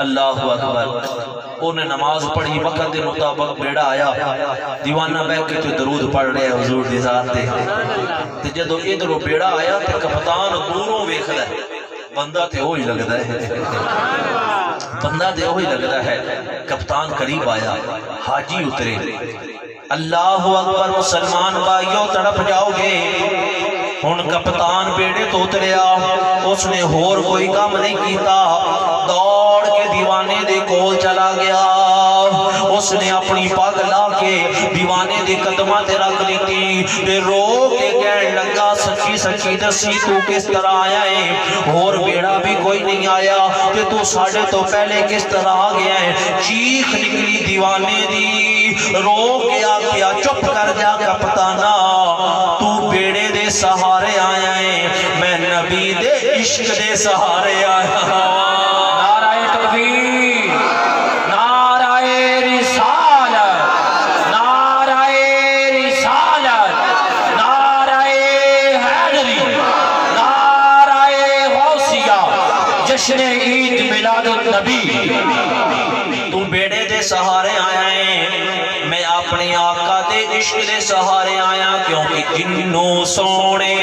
اللہ اکبر، انہیں نماز پڑھی، وقت دے مطابق بیڑا آیا، دیوانہ بیٹھ کے تو درود پڑھ رہے ہیں حضور دی ذات تے، تے جدو ادھروں بیڑا آیا تے کپتان دوروں ویکھدا ہے، بندہ تے وہی لگدا ہے، بندہ تے وہی لگدا ہے۔ کپتان قریب آیا، حاجی اترے۔ اللہ اکبر، مسلمان بھائیو تڑپ جاؤ گے۔ ہن کپتان بیڑے تو اتریا، اس نے ہور کوئی کام نہیں کیتا، دوڑ کے دیوانے دے کول چلا گیا، اس نے اپنی پگ لا کے دیوانے دے قدمہ تے رکھ لیتی تے رو کے کہنے لگا سچی سچی دسی تو کس طرح آیا ہے، اور بیڑا بھی کوئی نہیں آیا تے تو ساڑھے تو پہلے کس طرح آ گیا ہے۔ چیخ نکلی دیوانے دی، رو کے آکیا چپ کر جا کپتانا، تو بیڑے دے سہارے آیا ہے، میں نبی دے عشق دے سہارے آیا ہوں۔ نعرہ تکبیر، نعرہ رسالت، نعرہ رسالت، نعرہ حیدری، نعرہ غوثیہ، جشن عید میلاد النبی۔ تو بیڑے دے سہارے آیا ہے، میں اپنے آقا دے عشق دے سہارے آیا، کیونکہ جنوں سونے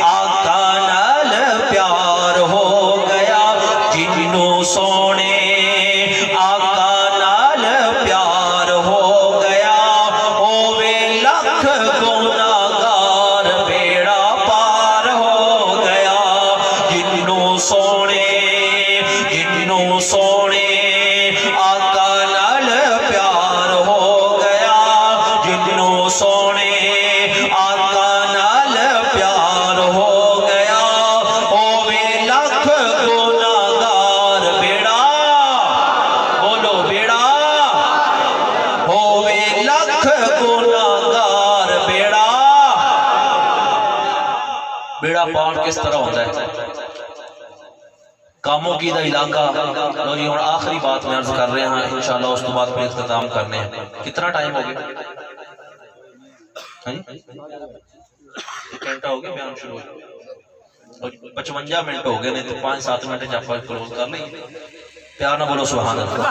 آقا نال پیار ہو گیا، جنوں سونے آقا نال پیار ہو گیا، ہووے لکھ گناہگار بیڑا پار ہو گیا، جنوں سونے آقا نال پیار ہو گیا، جنوں سونے آقا نال پیار ہو گیا، ہووے لکھ گناہگار بیڑا، بولو بیڑا، ہووے لکھ گناہگار بیڑا۔ بیڑا پار کس طرح ہوتا ہے؟ کاموں کی دا علاقہ، لو جی اور آخری بات میں عرض کر رہے ہیں، انشاءاللہ اس کے بعد پھر اختتام کرنے ہیں۔ کتنا ٹائم ہو گیا؟ 1 گھنٹہ ہو گیا، بیان شروع ہو 55 منٹ ہو گئے، نہیں تو 5-7 منٹ جب کلوز کر لیں۔ پیار نہ بولو سبحان اللہ۔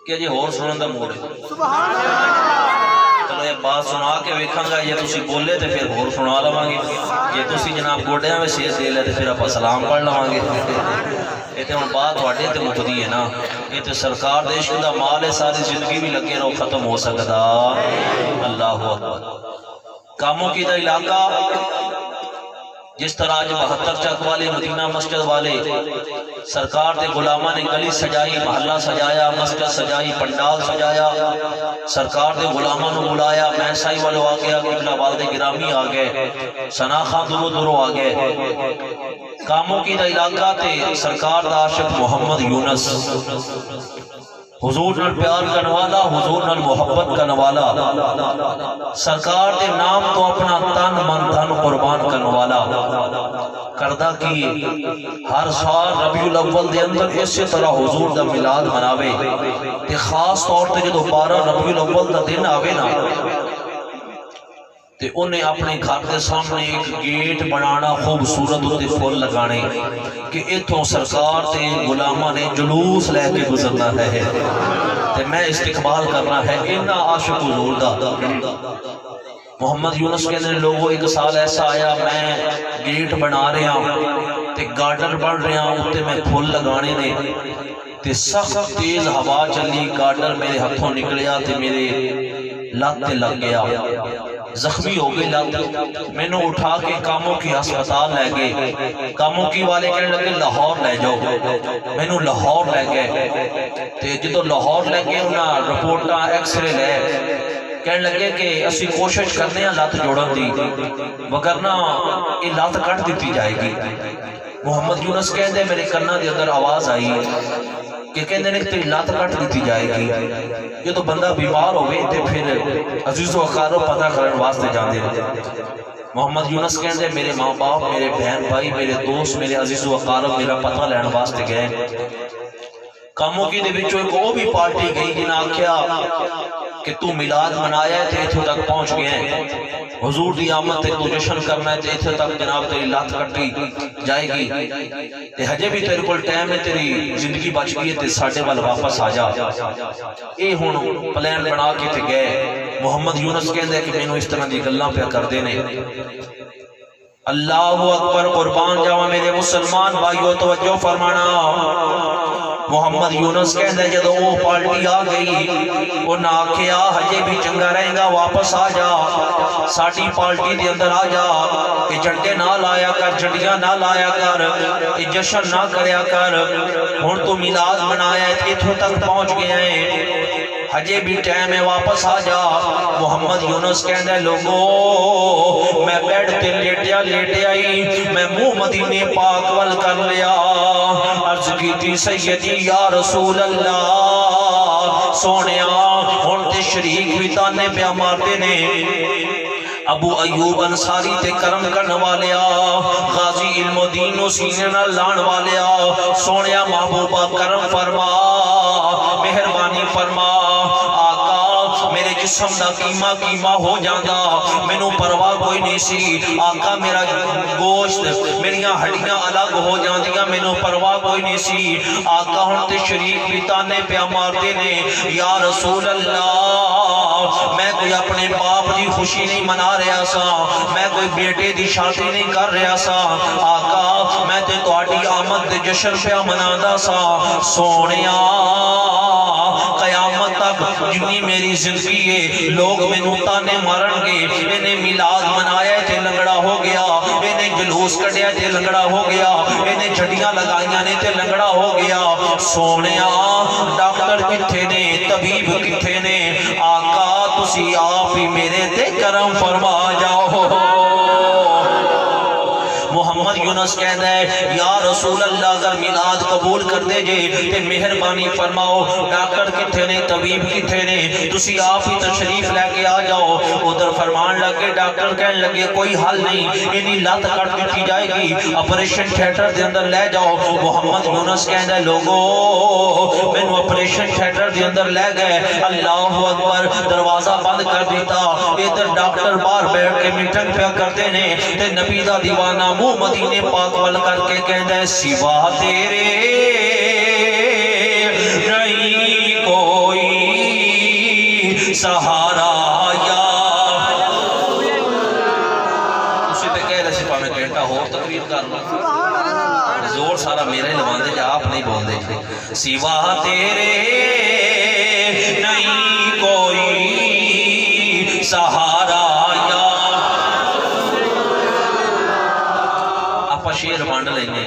کیا جی اور سنن دا موڑ ہے؟ چلو یہ بات سنا کے ویکھاں گا، یہ تسی بولے تے پھر اور سنا لواں گے، یہ تسی جناب گوڑیاں میں سیر دے لے تے پھر آپ سلام پڑھ لواں گے۔ یہ تے ہن بات تواڈے تے مقدی ہے نا، یہ تے سرکار دے عشق دا مال ہے، ساری زندگی بھی لگے رہو ختم ہو سکدا۔ اللہ اکبر۔ کاموں کی دا علاقہ، جس طرح آج 72 چک والے، مدینہ مسجد والے، سرکار دے غلامہ نے گلی سجائی، محلہ سجایا، مسجد سجائی، پنڈال سجایا، سرکار دے غلامہ نو بلایا، میں سائی والو آ گیا، قبلہ والد گرامی آ گئے، ثنا خان درو درو آ گئے۔ کاموں کی دا علاقہ تے سرکار دا عاشق محمد یونس، حضور نال پیار کا نوالا، حضور نال محبت کا نوالا، سرکار دے نام تو اپنا تن من دھن قربان کا نوالا کردہ کی ہر سال ربیع الاول دے اندر اسی طرح حضور دا میلاد مناوے تے خاص طور تے جدو 12 ربیع الاول دا دن آوے نا تے انہیں اپنے گھر دے سامنے ایک گیٹ بنانا، خوبصورت تے پھول لگانے کہ اتھوں سرکار تے غلامہ نے جلوس لے کے گزرنا ہے تے میں استقبال کرنا ہے انہا عاشق حضور دا۔ محمد یونس کے اندر لوگوں ایک سال ایسا آیا، میں گیٹ بنا رہا ہوں تے گارڈر بڑھ رہا ہوں تے میں پھول لگانے نے تے سخت تیز ہوا چلی، گارڈر میرے ہتھوں نکلیا تے میرے لات تے لگ گیا، زخمی ہو گئی لات، میں نے اٹھا کے کاموں کی ہسپتال لے گئے، کاموں کی والے کہنے لگے لاہور لے جاؤ، میں نے لاہور لے گئے تے جدو لاہور لے گئے انہاں رپورٹاں ایکس رے لے کہنے لگے کہ اسی کوشش کرنے ہیں لات جوڑن دی وگرنہ یہ لات کٹ دیتی جائے گی۔ محمد یونس کہہ دے میرے کنہ دے اندر آواز آئی کہ کہندے نے تیری لات کٹ دیتی جائے گی. جدو بندہ بیمار ہوئے تے پھر عزیز و اقارب پتہ کرن واسطے جاندے نے. محمد یونس کہندے میرے ماں باپ، میرے بہن بھائی، میرے دوست، میرے عزیز و اقارب میرا پتہ لین واسطے گئے. کاموں کی دے وچوں ایک وہ بھی پارٹی گئی جنہاں آکھیا کہ تو میلاد منایا ہے تے اتھوں تک پہنچ گئے ہیں، حضور دی آمد تے تو جشن کرنا ہے تے اتھوں تک جناب تیری لات کٹی جائے گی تے ہجے بھی تیرے کول ٹائم ہے، تیری زندگی بچ گئی ہے تے ساڈے وال واپس آ جا. اے ہن پلان بنا کے تے گئے. محمد یونس کہندے کہ مینوں اس طرح دی گلاں پیا کردے نے. اللہ اکبر، قربان جاواں میرے مسلمان بھائیو توجہ فرمانا. محمد یونس کہندے جدو وہ پارٹی آ گئی انہاں آکھیا ہجے بھی چنگا رہے گا واپس آ جا، ساڈی پارٹی دے اندر آ جا. یہ جھنڈے نہ لایا کر، جھنڈیاں نہ لایا کر، یہ جشن نہ کریا کر. ہن تو میلاد منایا ہے اتھوں تک پہنچ گئے ہیں، ہجے بھی ٹائم ہے واپس آ جا. محمد یونس کہندے لوگو میں بیڈ تے لیٹیا ہی میں منہ مدینے پاک ول کر لیا. عرض کیتی سیدی یا رسول اللہ سونیا ہن تے شریک بھی تانے پیا مارتے نے. ابو ایوب انصاری تے کرم کرن والیا، غازی علم و دین و سینے نہ لان والیا، سونیا محبوبہ کرم فرما، مہربانی فرما. میرے جسم دا کیما ہو جاندہ مینوں پرواہ کوئی نہیں سی. آقا میرا گوشت میریاں ہڈیاں الگ ہو جاندیاں مینوں پرواہ کوئی نہیں سی. آقا ہن تے شریک بھی تانے پیا ماردے نے. یا رسول اللہ میں کوئی اپنے باپ دی خوشی نہیں منا رہا سا، میں کوئی بیٹے دی شادی نہیں کر رہا سا. آقا میں تے تہاڈی آمد دے جشن پیا مناندا سا. سونیا قیامت تک جنی میری زندگی ہے لوگ مینوں تانے مارن گے، انہیں میلاد منایا تے لنگڑا ہو گیا، انہیں جلوس کڈیا تے لنگڑا ہو گیا، انہیں جھڑیاں لگائیاں نے تے لنگڑا ہو گیا. سونیا ڈاکٹر کتھے نے، طبیب کتھے نے؟ آقا تسی آپ ہی میرے تے کرم فرما جاؤ. محمد یونس کہتا ہے یا رسول اللہ اگر میلاد قبول کر دے جے تے مہربانی فرماؤ ڈاکٹر کتھے نے، طبیب کتھے نے، تسی آپ ہی تشریف لے کے آ جاؤ. ادھر فرمان لگے ڈاکٹر کہنے لگے کوئی حل نہیں، انہی لات کٹ دیتی جائے گی، آپریشن تھیٹر دے اندر لے جاؤ. محمد یونس کہتا ہے لوگو مینوں آپریشن تھیٹر دے اندر لے گئے. اللہ اکبر، دروازہ بند کر دیتا. ادھر ڈاکٹر باہر بیٹھ کے میٹنگ پیا کرتے نے تے نبی دا دیوانہ منہ مدینے پاک ول کر کے کہندا ہے سوا تیرے نہیں کوئی سہارا. یا اسی تے کہہ رہے سی پاویں گھنٹہ ہور تقریر کرنا، زور سارا میرا ہی لواندے جا آپ نہیں بول دے تھے. سوا تیرے نہیں کوئی سہارا. شیر بانڈ لینے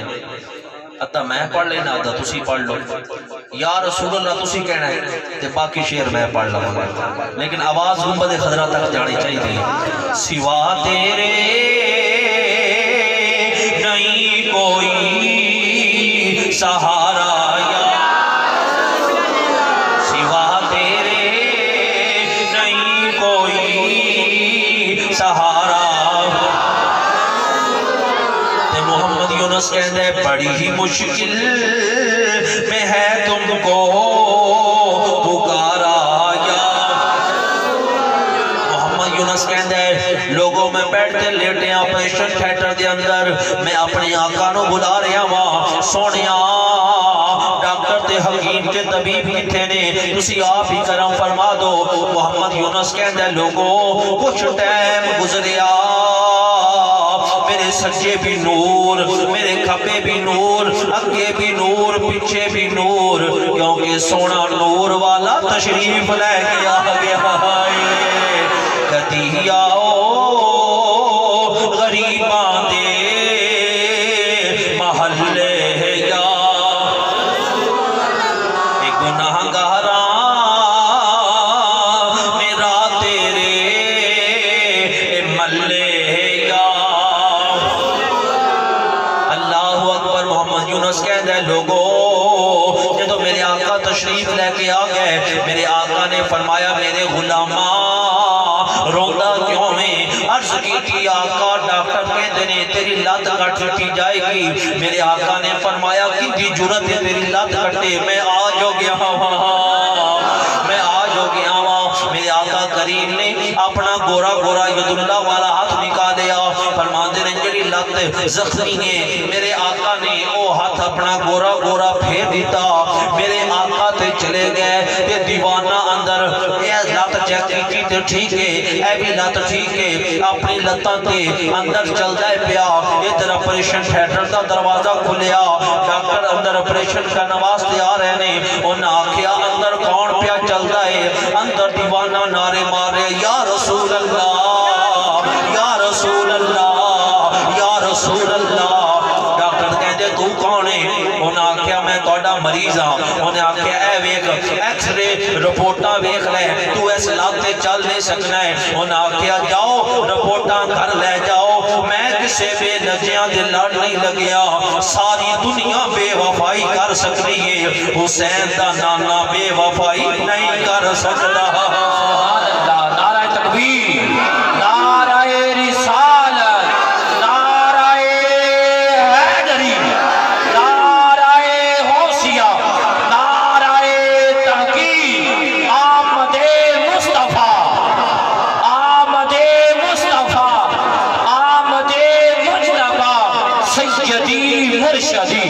اتا میں پڑھ لینا اتا تسی پڑھ لو. یا رسول اللہ تسی کہنا ہے تے باقی شیر میں پڑھ لوں گا، لیکن آواز گنبد خضرہ تک جانی چاہیے. سوا تیرے نہیں کوئی سہارا، سوا تیرے نہیں کوئی سہارا. محمد یونس کہتے ہیں بڑی ہی مشکل میں ہے تم کو پکارا. یا محمد یونس کہتے ہیں لوگوں میں بیٹھتے لیٹے آپریشن تھیٹر دے اندر میں اپنے آقا نو بلا رہا ہاں. سونیا ڈاکٹر تے حکیم تے طبیب کتھے نے، تسی آپ ہی کرم فرما دو. محمد یونس کہتے ہیں لوگوں کچھ ٹائم گزریا، میرے سجے بھی نور، میرے کھبے بھی نور، اگے بھی نور، پیچھے بھی نور، کیونکہ سونا نور والا تشریف لے کے آ گیا ہے. کدی آؤ غریباں دے محلے یا گناہگاراں میرا تیرے ملے. لوگو جدو میرے آقا تشریف لے کے آ گئے میرے آقا نے فرمایا میرے غلامہ روندا کیوں ہے عرض کی تھی آقا ڈاکٹر کہتے ہیں تیری لات کٹ جائے گی میرے آقا نے فرمایا کتنی جرت ہے تیری لات کٹے میں آج ہو گیا میں آج ہو گیا میرے آقا کریم نے اپنا گورا گورا ید اللہ والا ہاتھ نکالیا فرماتے ہیں جڑی لات زخمی ہے میرے آقا نے وہ ہاتھ اپنا گورا گورا پھیر دیتا میرے آقا تے چلے گئے تے دیوانہ اندر یہ لات چیک کی تے ٹھیک ہے اے بھی لات ٹھیک ہے اپنی لتاں تے اندر چلدا ہے پیا ادھر آپریشن تھیٹر دا دروازہ کھلیا ڈاکٹر اندر آپریشن کرنے واسطے آ رہے نے انہاں آکھیا اندر کون پیا چلدا ہے اندر دیوانہ نعرے مارے یا رسول اللہ یا رسول اللہ یا رسول اللہ ڈاکٹر کہندے تو کون ہے انہاں آکھیا میں تہاڈا مریض ہاں انہاں آکھیا اے ویکھ ایکس رے رپورٹاں ویکھ لے تو اس لات تے چل نہیں سکنا ہے انہاں آکھیا جاؤ رپورٹاں گھر لے جاؤ میں کسے بے نجیاں دے لڑ نہیں لگیا ساری دنیا بے وفائی کر سکتی ہے حسین دا نانا بے وفائی نہیں کر سکتا نعرہ تکبیر نعرہ رسالت نعرہ حیدری نعرہ غوثیہ نعرہ تحقیق آمد مصطفیٰ آمد مصطفیٰ آمد مجتبیٰ سیدی مرشدی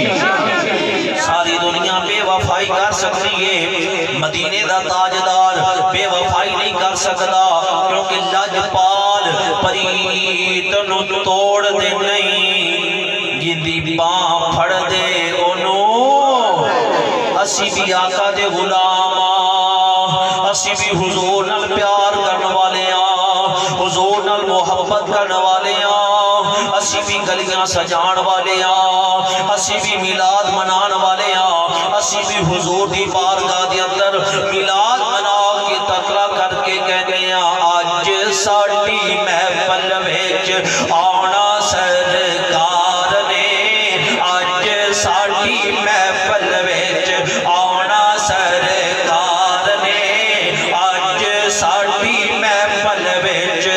ساری دنیا بے وفائی کر سکتی ہے مدینے دا تاجدار بے وفائی نہیں کر سکتا کیونکہ لجپال پریت نو توڑ دے نہیں جندی باں پھڑ دے انو اسی بھی آقا دے غلام اسی بھی حضور نال پیار کرنے والے حضور نال محبت کرنے والے اسی بھی گلیاں سجان والے اسی بھی میلاد منان والے اسی بھی حضور دی بارگاہ دے اندر میلاد منا کے تقلا کر کے کہنے آج ساڈی محفل وچ آنا سرکار نے آج ساڈی محفل وچ آنا سرکار نے آج ساڈی محفل وچ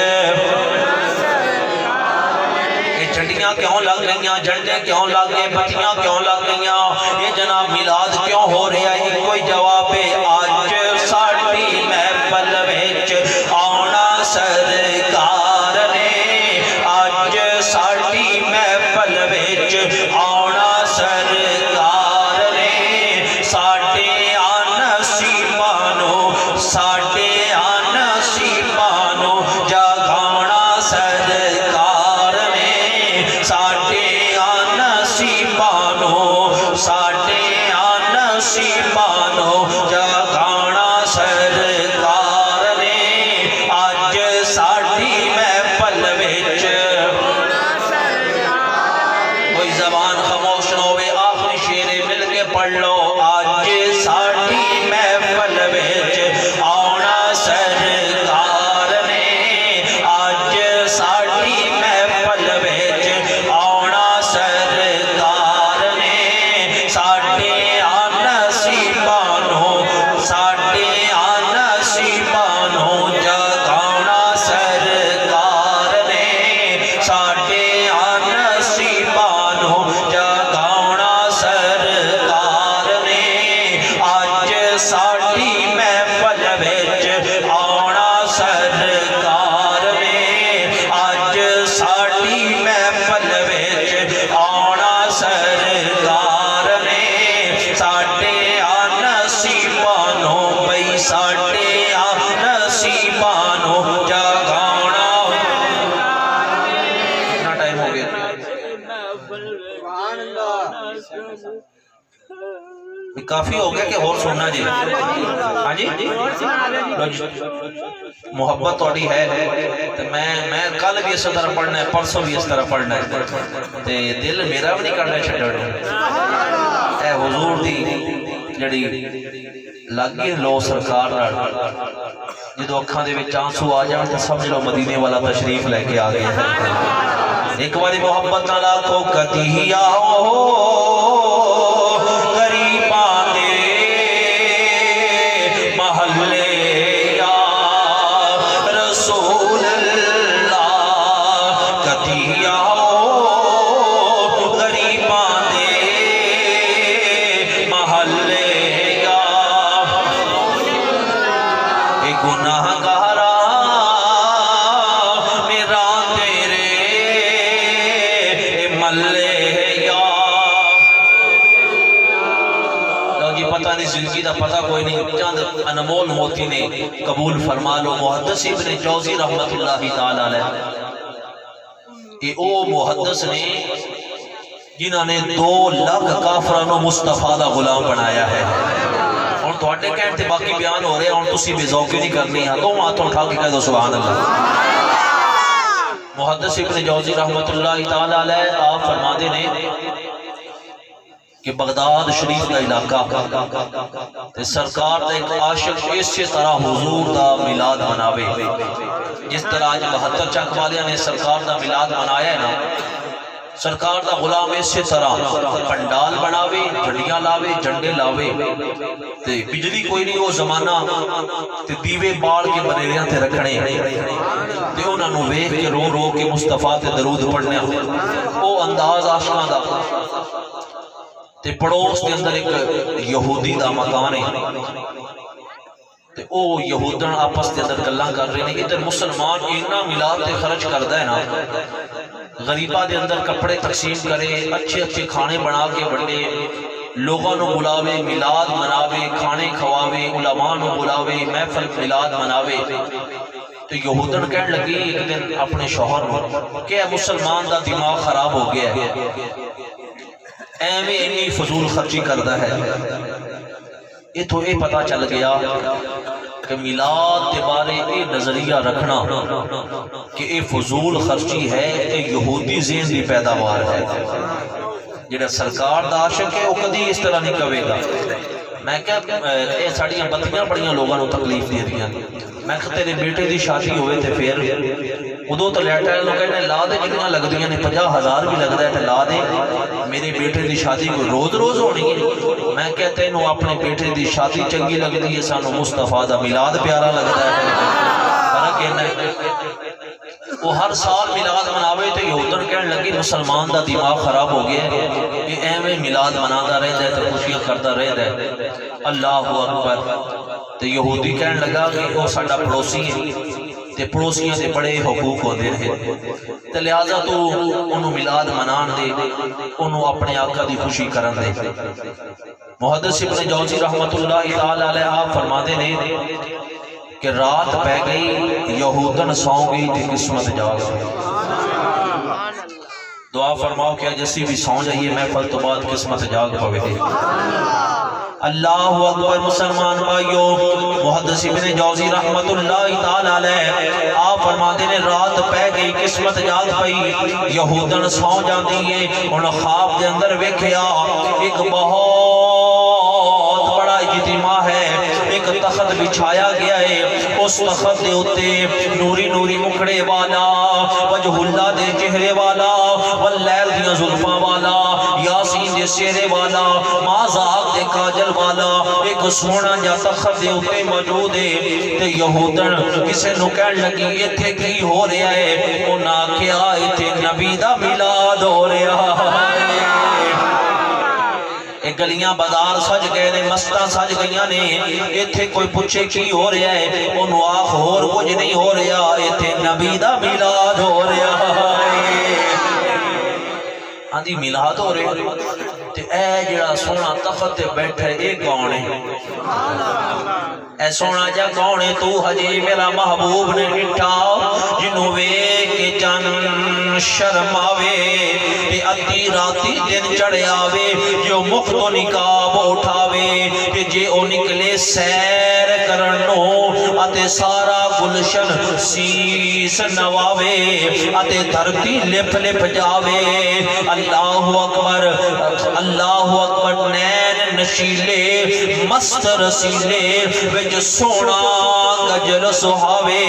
جھنڈیاں کیوں لگ گئیاں جھنڈے کیوں لگ گئے بتیاں کیوں لگ گئیاں یہ جناب میلاد کیوں ہو رہا ہے کوئی جواب ہے آج ساڈی محفل وچ آنا سرکار نے آج ساڈی محفل وچ آنا سرکار نے ساڈے نصیباں نو ساڈے نصیباں نو جگانا سرکار نے ساڈے نصیباں نو ساڈے نصیباں نو جگانا سرکار نے اج ساڈی محفل وچ کوئی زبان خاموش نہ ہوئے آخری شعر مل کے پڑھ لو اج ساڈی محفل وچ آنا سرکار نے اج ساڈی محفل وچ آنا سرکار نے ساڈے نصیباں نو ساڈے نصیباں نو جگانا سرکار نے ساڈے نصیباں نو جگانا سرکار نے اج ساڈی محفل وچ آنا سرکار نے اج ساڈی محفل وچ آنا سرکار نے ساڈے نصیباں نو بھئی ساڈے نصیباں نو جگانا کتنا ٹائم ہو گیا کافی ہو گیا کہ اور سننا جی ہاں جی محبت تھوڑی ہے تو میں کل بھی اس طرح پڑھنا ہے پرسوں بھی اس طرح پڑھنا ہے تے دل میرا بھی نہیں کرنا چھڈنا اے حضور دی جڑی لگی لو سرکار جدو اکھاں دے وچ آنسو آ جان تے سمجھ لو مدینے والا تشریف لے کے آ گیا ہے ایک باری محبت نال آکھو کدی آؤ غریباں دے اے گناہگارا میرا تیرے ملے یا لو جی پتہ نہیں زندگی دا پتہ کوئی نہیں چند انمول موتی نے قبول فرما لو محدث ابن جوزی رحمت اللہ تعالی علیہ یہ او محدث نے جنہوں نے 2 لاکھ کافرانو مصطفیٰ دا غلام بنایا ہے اور تواڈے کہن تے باقی بیان ہو رہے ہیں اور تسی بے ذوقی نہیں کرنی ہے تو ہاتھوں اٹھا کے کہہ دو سبحان اللہ محدث ابن جوزی رحمت اللہ تعالی علیہ آپ فرماتے ہیں کہ بغداد شریف کا علاقہ تے سرکار دا ایک عاشق اسی طرح حضور دا میلاد مناوے جس طرح آج 72 چک والیاں نے سرکار دا میلاد منایا ہے نا سرکار دا غلام اسی طرح پنڈال بناوے جھنڈیاں لاوے جھنڈے لاوے تے بجلی کوئی نہیں وہ زمانہ تے دیوے بال کے بنیریاں تے رکھنے تے انہاں نوں ویکھ کے رو رو کے مصطفیٰ تے درود پڑھنے او انداز عاشقاں دا تے پڑوس کے اندر ایک یہودی دا مکان ہے تے او یہودن آپس کے اندر گلاں کر رہے ہیں ادھر مسلمان اتنا میلاد تے خرچ کردا ہے نا غریبہ دے اندر کپڑے تقسیم کرے اچھے اچھے کھانے بنا کے بڑھے لوگوں نو بلاوے میلاد مناوے کھانے کھواوے علماء نو بلاوے محفل میلاد مناوے تو یہودن کہنے لگی ایک دن اپنے شوہر نو کہ اے مسلمان دا دماغ خراب ہو گیا ہے ایویں انی فضول خرچی کردا ہے یہ تو یہ پتہ چل گیا کہ میلاد کے بارے یہ نظریہ رکھنا کہ یہ فضول خرچی ہے یہ یہودی ذہن کی پیداوار ہے جڑا سرکار دا عاشق ہے وہ کدی اس طرح نہیں کہے گا میں کہ یہ ساڑیاں بتیاں بڑیاں لوگوں کو تکلیف دے دیا میں کہ تیرے بیٹے دی شادی ہوئے تے پھر ادو تو لیٹر لوگ کہنے لا دے جتنا لگ دیا نے 50,000 بھی لگ رہا ہے تو لا دے میرے بیٹے دی شادی کو روز روز ہونی ہے میں کہتے ہیں اپنے بیٹے دی شادی چنگی لگ دی ہے سانو مصطفیٰ دا میلاد پیارا لگ رہا ہے فرق کہنا ہے وہ ہر سال میلاد مناوے تو یہودن کہنے لگی مسلمان دا دماغ خراب ہو گیا ہے کہ ایویں میلاد منادا رہتا ہے تو خوشیاں کرتا رہتا ہے اللہ اکبر تو یہودی کہنے لگا کہ وہ ساڈا پڑوسی ہے تے پڑوسیاں دے بڑے حقوق ہوندے ہیں تے لہذا تو انہوں میلاد منان دے انہوں اپنے آقا دی خوشی کرن دے محدث ابن جوزی رحمت اللہ تعالی علیہ آپ فرماتے ہیں کہ رات پہ گئی یہودن سو گئی تے قسمت جاگ گئی دعا فرماؤ کہ جیسی بھی سو جائیے محفل تو بعد قسمت جاگ پوے اللہ اکبر مسلمان بھائیو محدث ابن جوزی رحمت اللہ تعالی علیہ آپ فرماتے ہیں رات پہ گئی قسمت جاگ پئی یہودن سو جاندی ہے ان خواب دے اندر ویکھیا ایک بہت بڑا اجتماع ہے ایک تخت بچھایا گیا ہے اس تخت دے اتے نوری نوری مکھڑے والا وجہ اللہ دے چہرے والا واللیل دیا زلفاں والا یاسین دے سیرے والا مازاق دے کاجل والا ایک سونا جا تخت دے اتے موجود ہے تے یہودن کسے نو کہن لگی یہ تھے کی ہو رہا ہے انہاں کیا یہ تھے نبی دا میلاد ہو رہا ہے گلیاں بازار سج گئے نے مستہ سج گئیاں نے ایتھے کوئی پوچھے کی ہو رہا ہے انہوں آخ اور کچھ نہیں ہو رہا ایتھے نبی دا میلاد ہو رہا ہے ہاں جی میلاد ہو رہا ہے تے اے جڑا سونا تخت بیٹھے اے کون ہے اے سونا جا کون ہے تو حجی میرا محبوب نے مٹھا جنہوں وے کے جان شرماوے تے ادھی راتی دن چڑھے آوے جو مخت و نکاب اٹھاوے کہ جے او نکلے سیر کرنو اتے سارا گلشن سیس نواوے اتے دھرتی لپ لپ جاوے اللہ اکبر نین نشیلے مست رسیلے وچ سونا گجر سہاوے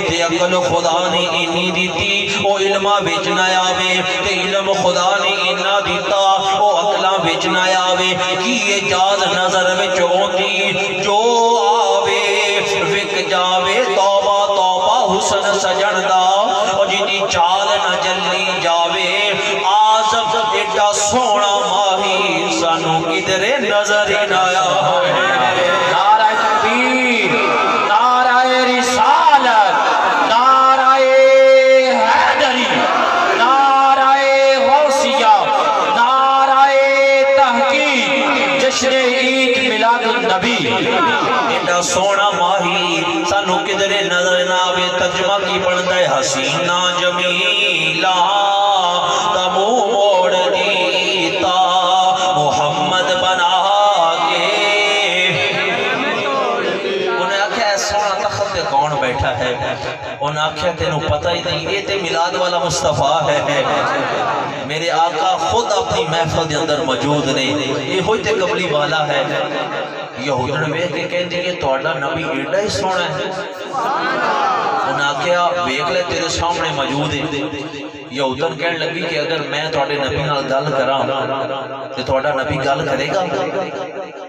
تے عقل خدا نے انی دیتی او علمہ وچ نہ آوے تے علم خدا نے انا دیتا او عقلاں وچ نہ آوے کی اجاز نظر وچ ہوندی جو آوے وک جاوے توبہ توبہ حسن سجن دا او جدی چال نہ جلی جاوے آزم ایڈا سونا ماہی سانو کدھرے نظر ہی نہ آیا نعرہ تکبیر نعرہ میلاد النبی ایڈا سونا ماہی سانو کدرے نظر نہ آوے ترجمہ کی پڑھتا ہے حسینہ جمیلہ دا منہ موڑ دیتا محمد بنا کے انہیں آکھیا سونا تخت پہ کون بیٹھا ہے انہیں آکھیا تینوں پتہ ہی نہیں یہ تے میلاد والا مصطفیٰ ہے میرے آقا خود اپنی محفل دے اندر موجود نے یہ ہوئی تے قبلی والا ہے یہودن ویکھ کے کہندی کہ تہاڈا نبی ایڈا ہی سونا ہے انہیں آکھیا ویکھ لے تیرے سامنے موجود ہے یہودن کہنے لگی کہ اگر میں تہاڈے نبی نال گل کراں تے تہاڈا نبی گل کرے گا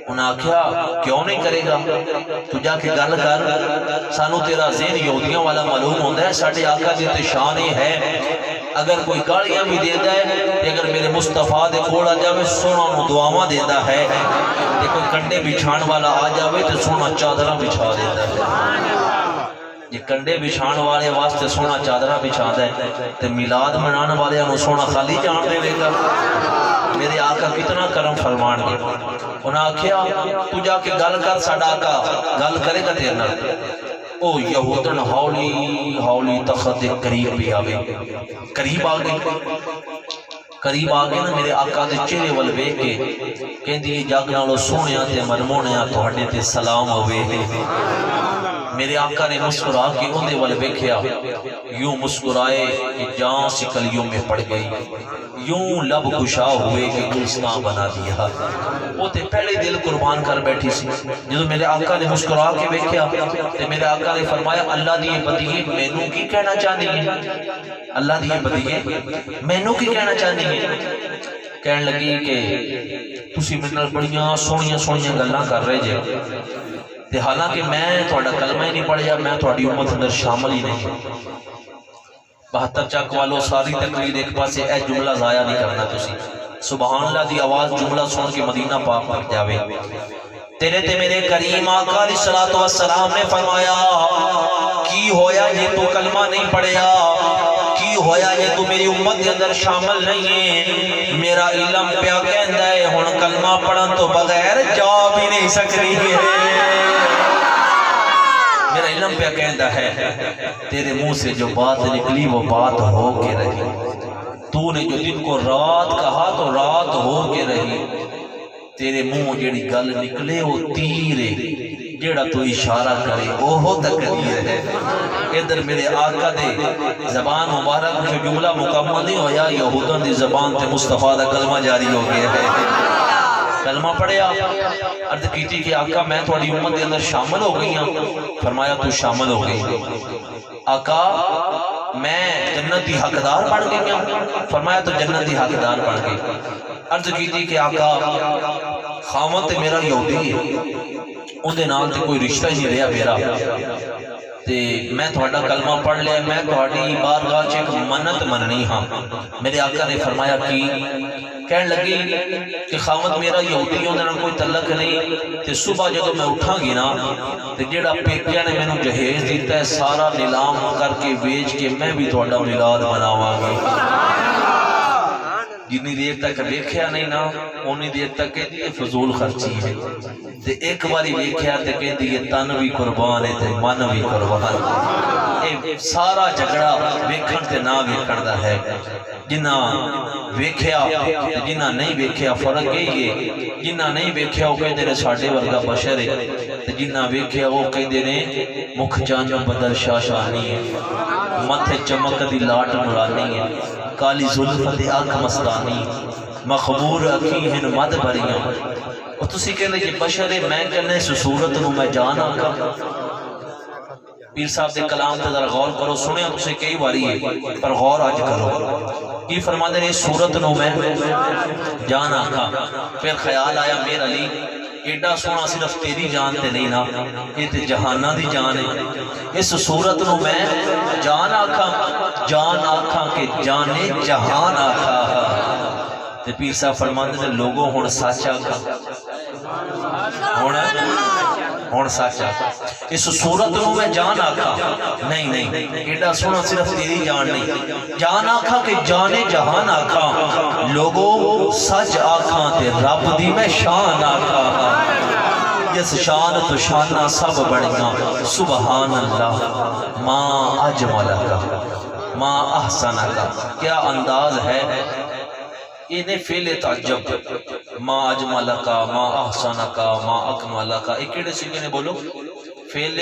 انہیں آکھیا کیوں نہیں کرے گا تو جا کے گل کر سانو تیرا ذہن یہودیاں والا معلوم ہوتا ہے ساڈے آقا دی تے شان یہ ہے اگر کوئی گالیاں بھی دیتا ہے اگر میرے مصطفیٰ دے کول آ جاوے سونا نو دعاواں دیتا ہے تے کوئی کنڈے بچھان والا آ جاوے تے سونا چادراں بچھا دیتا ہے یہ کنڈے بچھان والے واسطے سونا چادراں بچھاندا ہے تے میلاد منان والے نو سونا خالی جان دے گا میرے آقا کتنا کرم فرمان گے انہاں آکھیا تو جا کے گل کر ساڈا آقا گل کرے گا تیرے نال او یہودن ہولی ہولی تخت قریب بھی آوے قریب آ گئے نا میرے آقا دے چہرے ول ویکھ کے کہندی جگ نالوں سونیاں تے منمونیاں تہاڈے تے سلام ہوے میرے آقا نے مسکرا کے اندے ول ویکھیا یوں مسکرائے کہ جان سی کلیوں میں پڑ گئی یوں لب گشا ہوئے کہ گلستان بنا دیا وہ تے پہلے دل قربان کر بیٹھی سی جدو میرے آقا نے مسکرا کے ویکھیا تے میرے آقا نے فرمایا اللہ دی بدیے مینوں کی کہنا چاہندی ہے اللہ دی بدیے مینوں کی کہنا چاہندی ہے کہن لگی کہ تسی میرے نال بڑیاں سونیاں سونیاں گلاں کر رہے جے تے حالانکہ میں تہاڈا کلمہ ہی نہیں پڑھیا میں تہاڈی امت اندر شامل ہی نہیں 72 چک والو ساری تقریر ایک پاسے اے جملہ ضائع نہیں کرنا تسی سبحان اللہ دی آواز جملہ سن کے مدینہ پاک پر جاوے تیرے تے میرے کریم آقا علیہ الصلوۃ والسلام نے فرمایا کی ہویا یہ تو کلمہ نہیں پڑھیا کی ہویا یہ تو میری امت کے اندر شامل نہیں ہے میرا علم پیا کہندا ہے ہن کلمہ پڑھن تو بغیر جا بھی نہیں سکتی ہے میرا علم پہ کہندا ہے تیرے منہ سے جو بات نکلی وہ بات ہو کے رہی تو نے جو دن کو رات کہا تو رات ہو کے رہی تیرے منہ جیڑی گل نکلے وہ تیر ہے جیڑا تو اشارہ کرے وہ تقدیر ہے ادھر میرے آقا دے زبان مبارک جو جملہ مکمل نہیں ہویا یہودن دی زبان تے مصطفیٰ دا کلمہ جاری ہو گیا ہے کلمہ پڑھیا عرض کیتی کہ آقا میں تھوڑی امت کے اندر شامل ہو گئی ہوں فرمایا تو شامل ہو گئی آقا میں جنت دی حقدار بن گئی ہوں فرمایا تو جنت دی حقدار بن گئی عرض کیتی کہ آقا خاوند تے میرا یہودی ہے اندے نال تے کوئی رشتہ ہی نہیں رہا میرا تے میں تھوڑا کلمہ پڑھ لیا میں تھوڑی بارگاہ چ ایک منت مننی ہاں میرے آقا نے فرمایا کی کہنے لگی کہ خاوند میرا یہودی اندے نال کوئی تعلق نہیں تے صبح جدوں میں اٹھاں گی نا تے جیڑا پیکیاں نے مینوں جہیز دیتا ہے سارا نیلام کر کے بیچ کے میں بھی تھوڑا میلاد مناواں گی جتنی دیر تک ویکھیا نہیں نا اونی دیر تک کہندی ہے فضول خرچی ہے تے ایک باری ویکھیا تے کہندی ہے تن بھی قربان ہے تے من بھی قربان اے سارا جھگڑا ویکھن تے نہ ویکھن دا ہے جنہ ویکھیا تے جنہ نہیں ویکھیا فرق یہی ہے جنہ نہیں ویکھیا وہ کہندے نے ساڈے ورگا بشر ہے تے جنہ ویکھیا وہ کہندے نے مکھ جان بدل شاشانی ہے متھے چمک دی لاٹ نورانی ہے کالی زلفت آنکھ مستانی مخمور اکھی ہن مد بھریاں اور تسی کہنے کہ بشر میں کہنے اس صورت نو میں جان آکا پیر صاحب دے کلام تے ذرا غور کرو سنیا تسی کئی باری ہے پر غور آج کرو کی فرما دے اس صورت نو میں جان آکا پھر خیال آیا میر علی ایڈا سونا صرف تیری جان تے نہیں نا یہ تے جہانہ دی جان ہے اس صورت نو میں جان آکھاں کہ جانے جہان آکھا تے پیر صاحب فرماندے نے لوگوں ہن سچ آکھاں ہن سچ آکھاں اس صورت نو میں جان آکھاں نہیں ایڈا سونا صرف تیری جان نہیں جان آکھاں کہ جانے جہان آکھاں لوگوں سچ آکھاں تے رب دی میں شان آکھاں جس شان تو شانہ سب بڑیاں سبحان اللہ ما اجملک ما احسنک. کیا انداز ہے انہیں فعل تعجب ما اجملک ما احسنک ما اکملک. ایک کیڑے سیکھے نے بولو فعل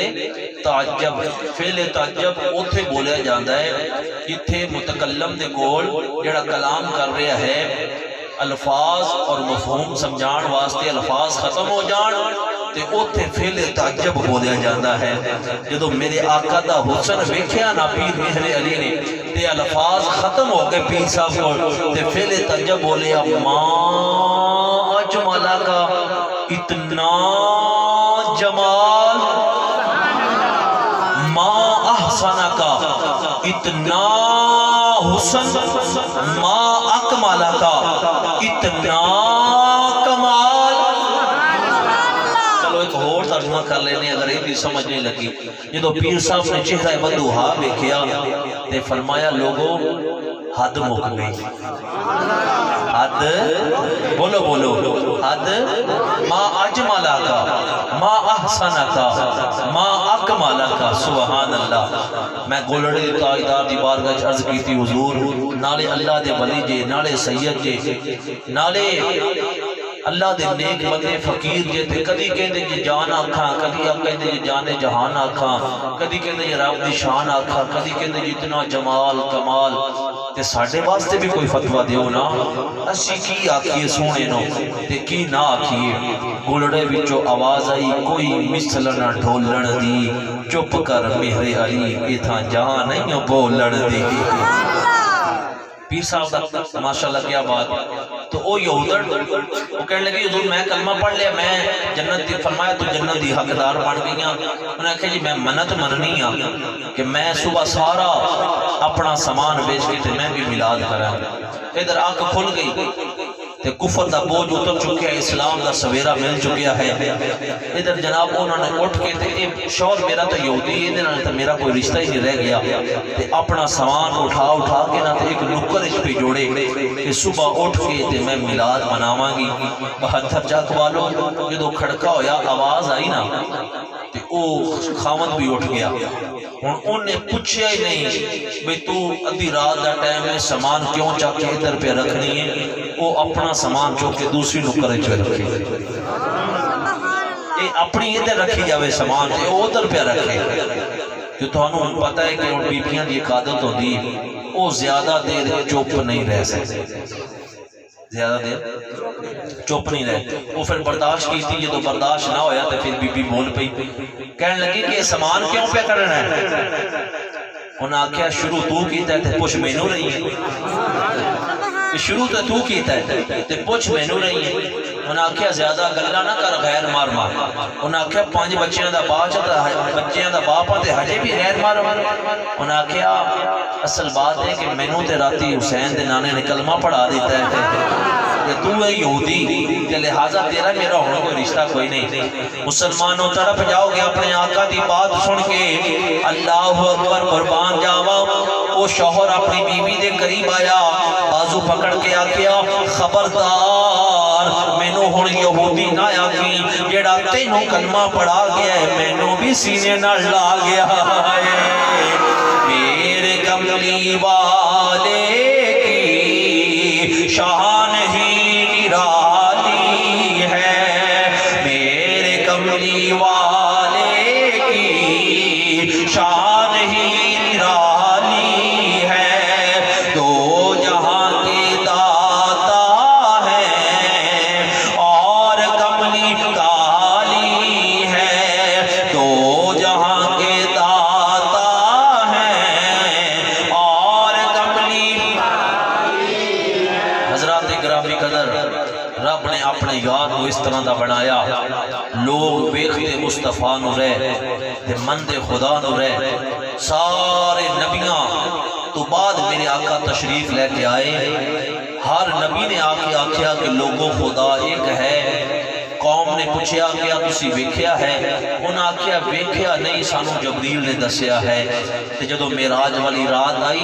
تعجب. فعل تعجب اوتھے بولیا جاندہ ہے جتھے متکلم دے کول جڑا کلام کر رہا ہے الفاظ اور مفہوم سمجھان واسطے الفاظ ختم ہو جان تے اوتھے فعل تعجب بولیا جاندہ ہے. جدو میرے آقا دا حسن ویکھیا نا پیر مہر علی نے تے الفاظ ختم ہو گئے پیر صاحب کو تے فعل تعجب بولیا ما اجملک اتنا جمال ما احسنک اتنا حسن ما اکملک اتنا کمال. چلو ایک اور ترجمہ کر لینے اگر یہ بھی سمجھ نہیں لگی. جدو پیر صاحب نے چہرہ بدوہا دیکھیا تے فرمایا لوگوں حد مک گئی. حد بولو بولو حد ما اجملک ما احسنک ما اکملک. سبحان اللہ. میں گولڑے تاجدار دی بارگاہ عرض کی تھی حضور نالے اللہ دے ولی جے نالے سید جے نالے اللہ دے نیک بندے فقیر جے تے کدی کہندے جے جان آکھاں کدی کہندے جے جان جہان آکھاں کدی کہندے جے رب دی شان آکھاں کدی کہندے جے اتنا جمال کمال. تے ساڈے واسطے بھی کوئی فتویٰ دیو نا اسی کی آکھیے سونے نو تے کی نہ آکھیے. گولڑے وچوں آواز آئی کوئی مثل نہ ڈھولن دی چپ کر مہر علی ایتھاں جہاں نہیں بولن دی. پیر صاحب دا ماشاءاللہ کیا بات. تو او یہودر وہ کہنے لگی حضور میں کلمہ پڑھ لیا میں جنت دی فرمایا تو جنت دی حقدار بن گئی ہیں. انہوں نے کہا جی میں منت مننی ہاں کہ میں صبح سارا اپنا سامان بیچ کے تے میں بھی میلاد کرا. ادھر آنکھ کھل گئی تے کفر دا بوجھ اتر چکیا اسلام دا سویرا مل چکیا ہے. ادھر جناب انہوں نے اٹھ کے تے شوہر میرا تو یہودی ہے تے میرا کوئی رشتہ ہی نہیں رہ گیا تے اپنا سامان اٹھا کے نہ ایک نکر اس پہ جوڑے کہ صبح اٹھ کے تے میں میلاد مناواں گی. 72 چاک والوں جدو کھڑکا ہویا آواز آئی نا تے او خاوند بھی اٹھ گیا. ہن انہیں پوچھیا ہی نہیں بھئی تو ادھی رات دا ٹائم ہے سامان کیوں چاک کے ادھر پہ رکھنی ہے. وہ اپنا سامان چوک کے دوسری نکر چوے رکھے اپنی ادھر رکھی جاوے سامان تے وہ ادھر پہ رکھے. جو تو انہوں پتہ ہے کہ ان بیبیاں دی ایک عادت ہوتی وہ زیادہ دیر چپ نہیں رہ سکتے. زیادہ دیر چپ نہیں رہے. وہ پھر برداشت کی تھی یہ تو برداشت نہ ہویا تو پھر بی بی بول پئی کہنے لگی کہ سامان کیوں پہ کرنا ہے. انہاں آکھیا شروع تو کیتا ہے تے پوچھ مینوں رہی ہے. شروع تو کیتا ہے تے پوچھ مینوں رہی ہے. انہاں آکھیا زیادہ گلاں نہ کر غیر مار مار. انہاں آکھیا 5 بچیاں دا باپ بچیاں دا باپ تے ہجے بھی غیر مار مار. انہاں آکھیا اصل بات ہے کہ مینوں تے راتی حسین دے نانے نے کلمہ پڑھا دیتا ہے کہ تو ہے یہودی کہ لہٰذا تیرا میرا ہونا کوئی رشتہ کوئی نہیں. مسلمانوں تڑپ جاؤ گے اپنے آقا دی بات سن کے. اللہ اکبر قربان جاوا. وہ شوہر اپنی بیوی دے قریب آیا بازو پکڑ کے آکھیا خبردار مینوں ہن یہودی نہ آکھی جیڑا تینوں کلمہ پڑھا گیا ہے مینوں بھی سینے نال لا گیا ہے. میرے کملی والے کی شان ہی نرالی ہے. میرے کملی والے کی شان ہی نرالی ہے. دو جہاں کے داتا ہے اور کملی کالی ہے. دو جہاں کے داتا ہے اور کملی. حضرات گرامی قدر رب نے اپنے یاد کو اس طرح دا بنایا لوگ ویکھتے مصطفیٰ نو رہے تے مندے خدا نو رہے. سارے نبیاں تو بعد میرے آقا تشریف لے کے آئے. ہر نبی نے آ کے آکھیا کہ لوگوں خدا ایک ہے قوم نے پوچھا کیا تسی ویکھیا ہے؟ انہاں آکھیا ویکھیا نہیں، سانو جبریل نے دسیا ہے۔ تے جدو معراج والی رات آئی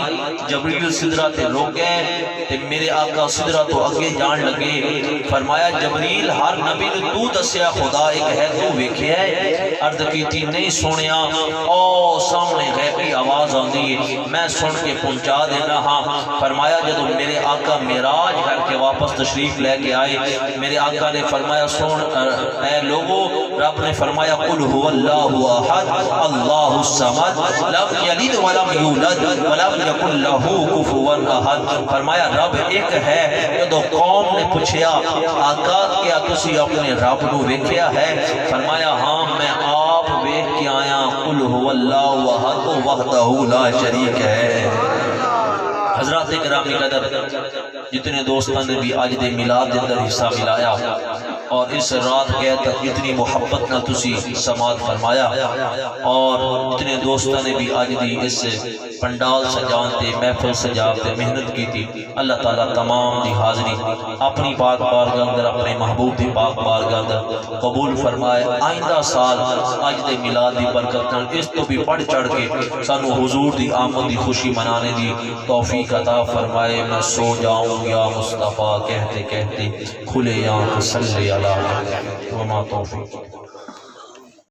جبریل سدرہ تے رک گئے تے میرے آقا سدرہ تو اگے جان لگے۔ فرمایا جبریل ہر نبی نے تو دسیا خدا ایک ہے، تو ویکھیا ہے؟ عرض کیتی نہیں سنیا، او سامنے غیبی آواز آندی ہے، میں سن کے پہنچا دینا ہاں۔ فرمایا جدو میرے آقا معراج کر کے واپس تشریف لے کے آئے، میرے آقا نے فرمایا سن اے لوگو، رب نے فرمایا قل هو اللہ احد اللہ الصمد لم یلد ولم یولد ولم یکن له کفوا احد۔ فرمایا رب ایک ہے۔ جدو قوم نے پوچھیا آقا کیا تسی اپنے رب نو ویکھیا ہے؟ فرمایا ہاں میں آپ ویکھ کے آیا، قل هو اللہ احد وحدہ لا شریک ہے۔ حضرات اکرامی قدر، جتنے دوستان نے بھی آج دے میلاد دے اندر حصہ ملایا اور اس رات کے تک اتنی محبت نہ تسی سماعت فرمایا، اور جتنے دوستان نے بھی آج دی اس پنڈال سجانتے محفل سجاتے محنت کی تھی، اللہ تعالیٰ تمام دی حاضری اپنی پاک بارگاہ اندر اپنے محبوب دی پاک بارگاہ اندر قبول فرمائے۔ آئندہ سال آج دے میلاد دی برکت نال اس تو بھی بڑھ چڑھ کے سانو حضور دی آمد دی خوشی منانے دی توفیق عطا فرمائے۔ میں سو جاؤں یا مصطفیٰ کہتے کہتے کھلے آنکھ صلی اللہ علیہ وما توفیق۔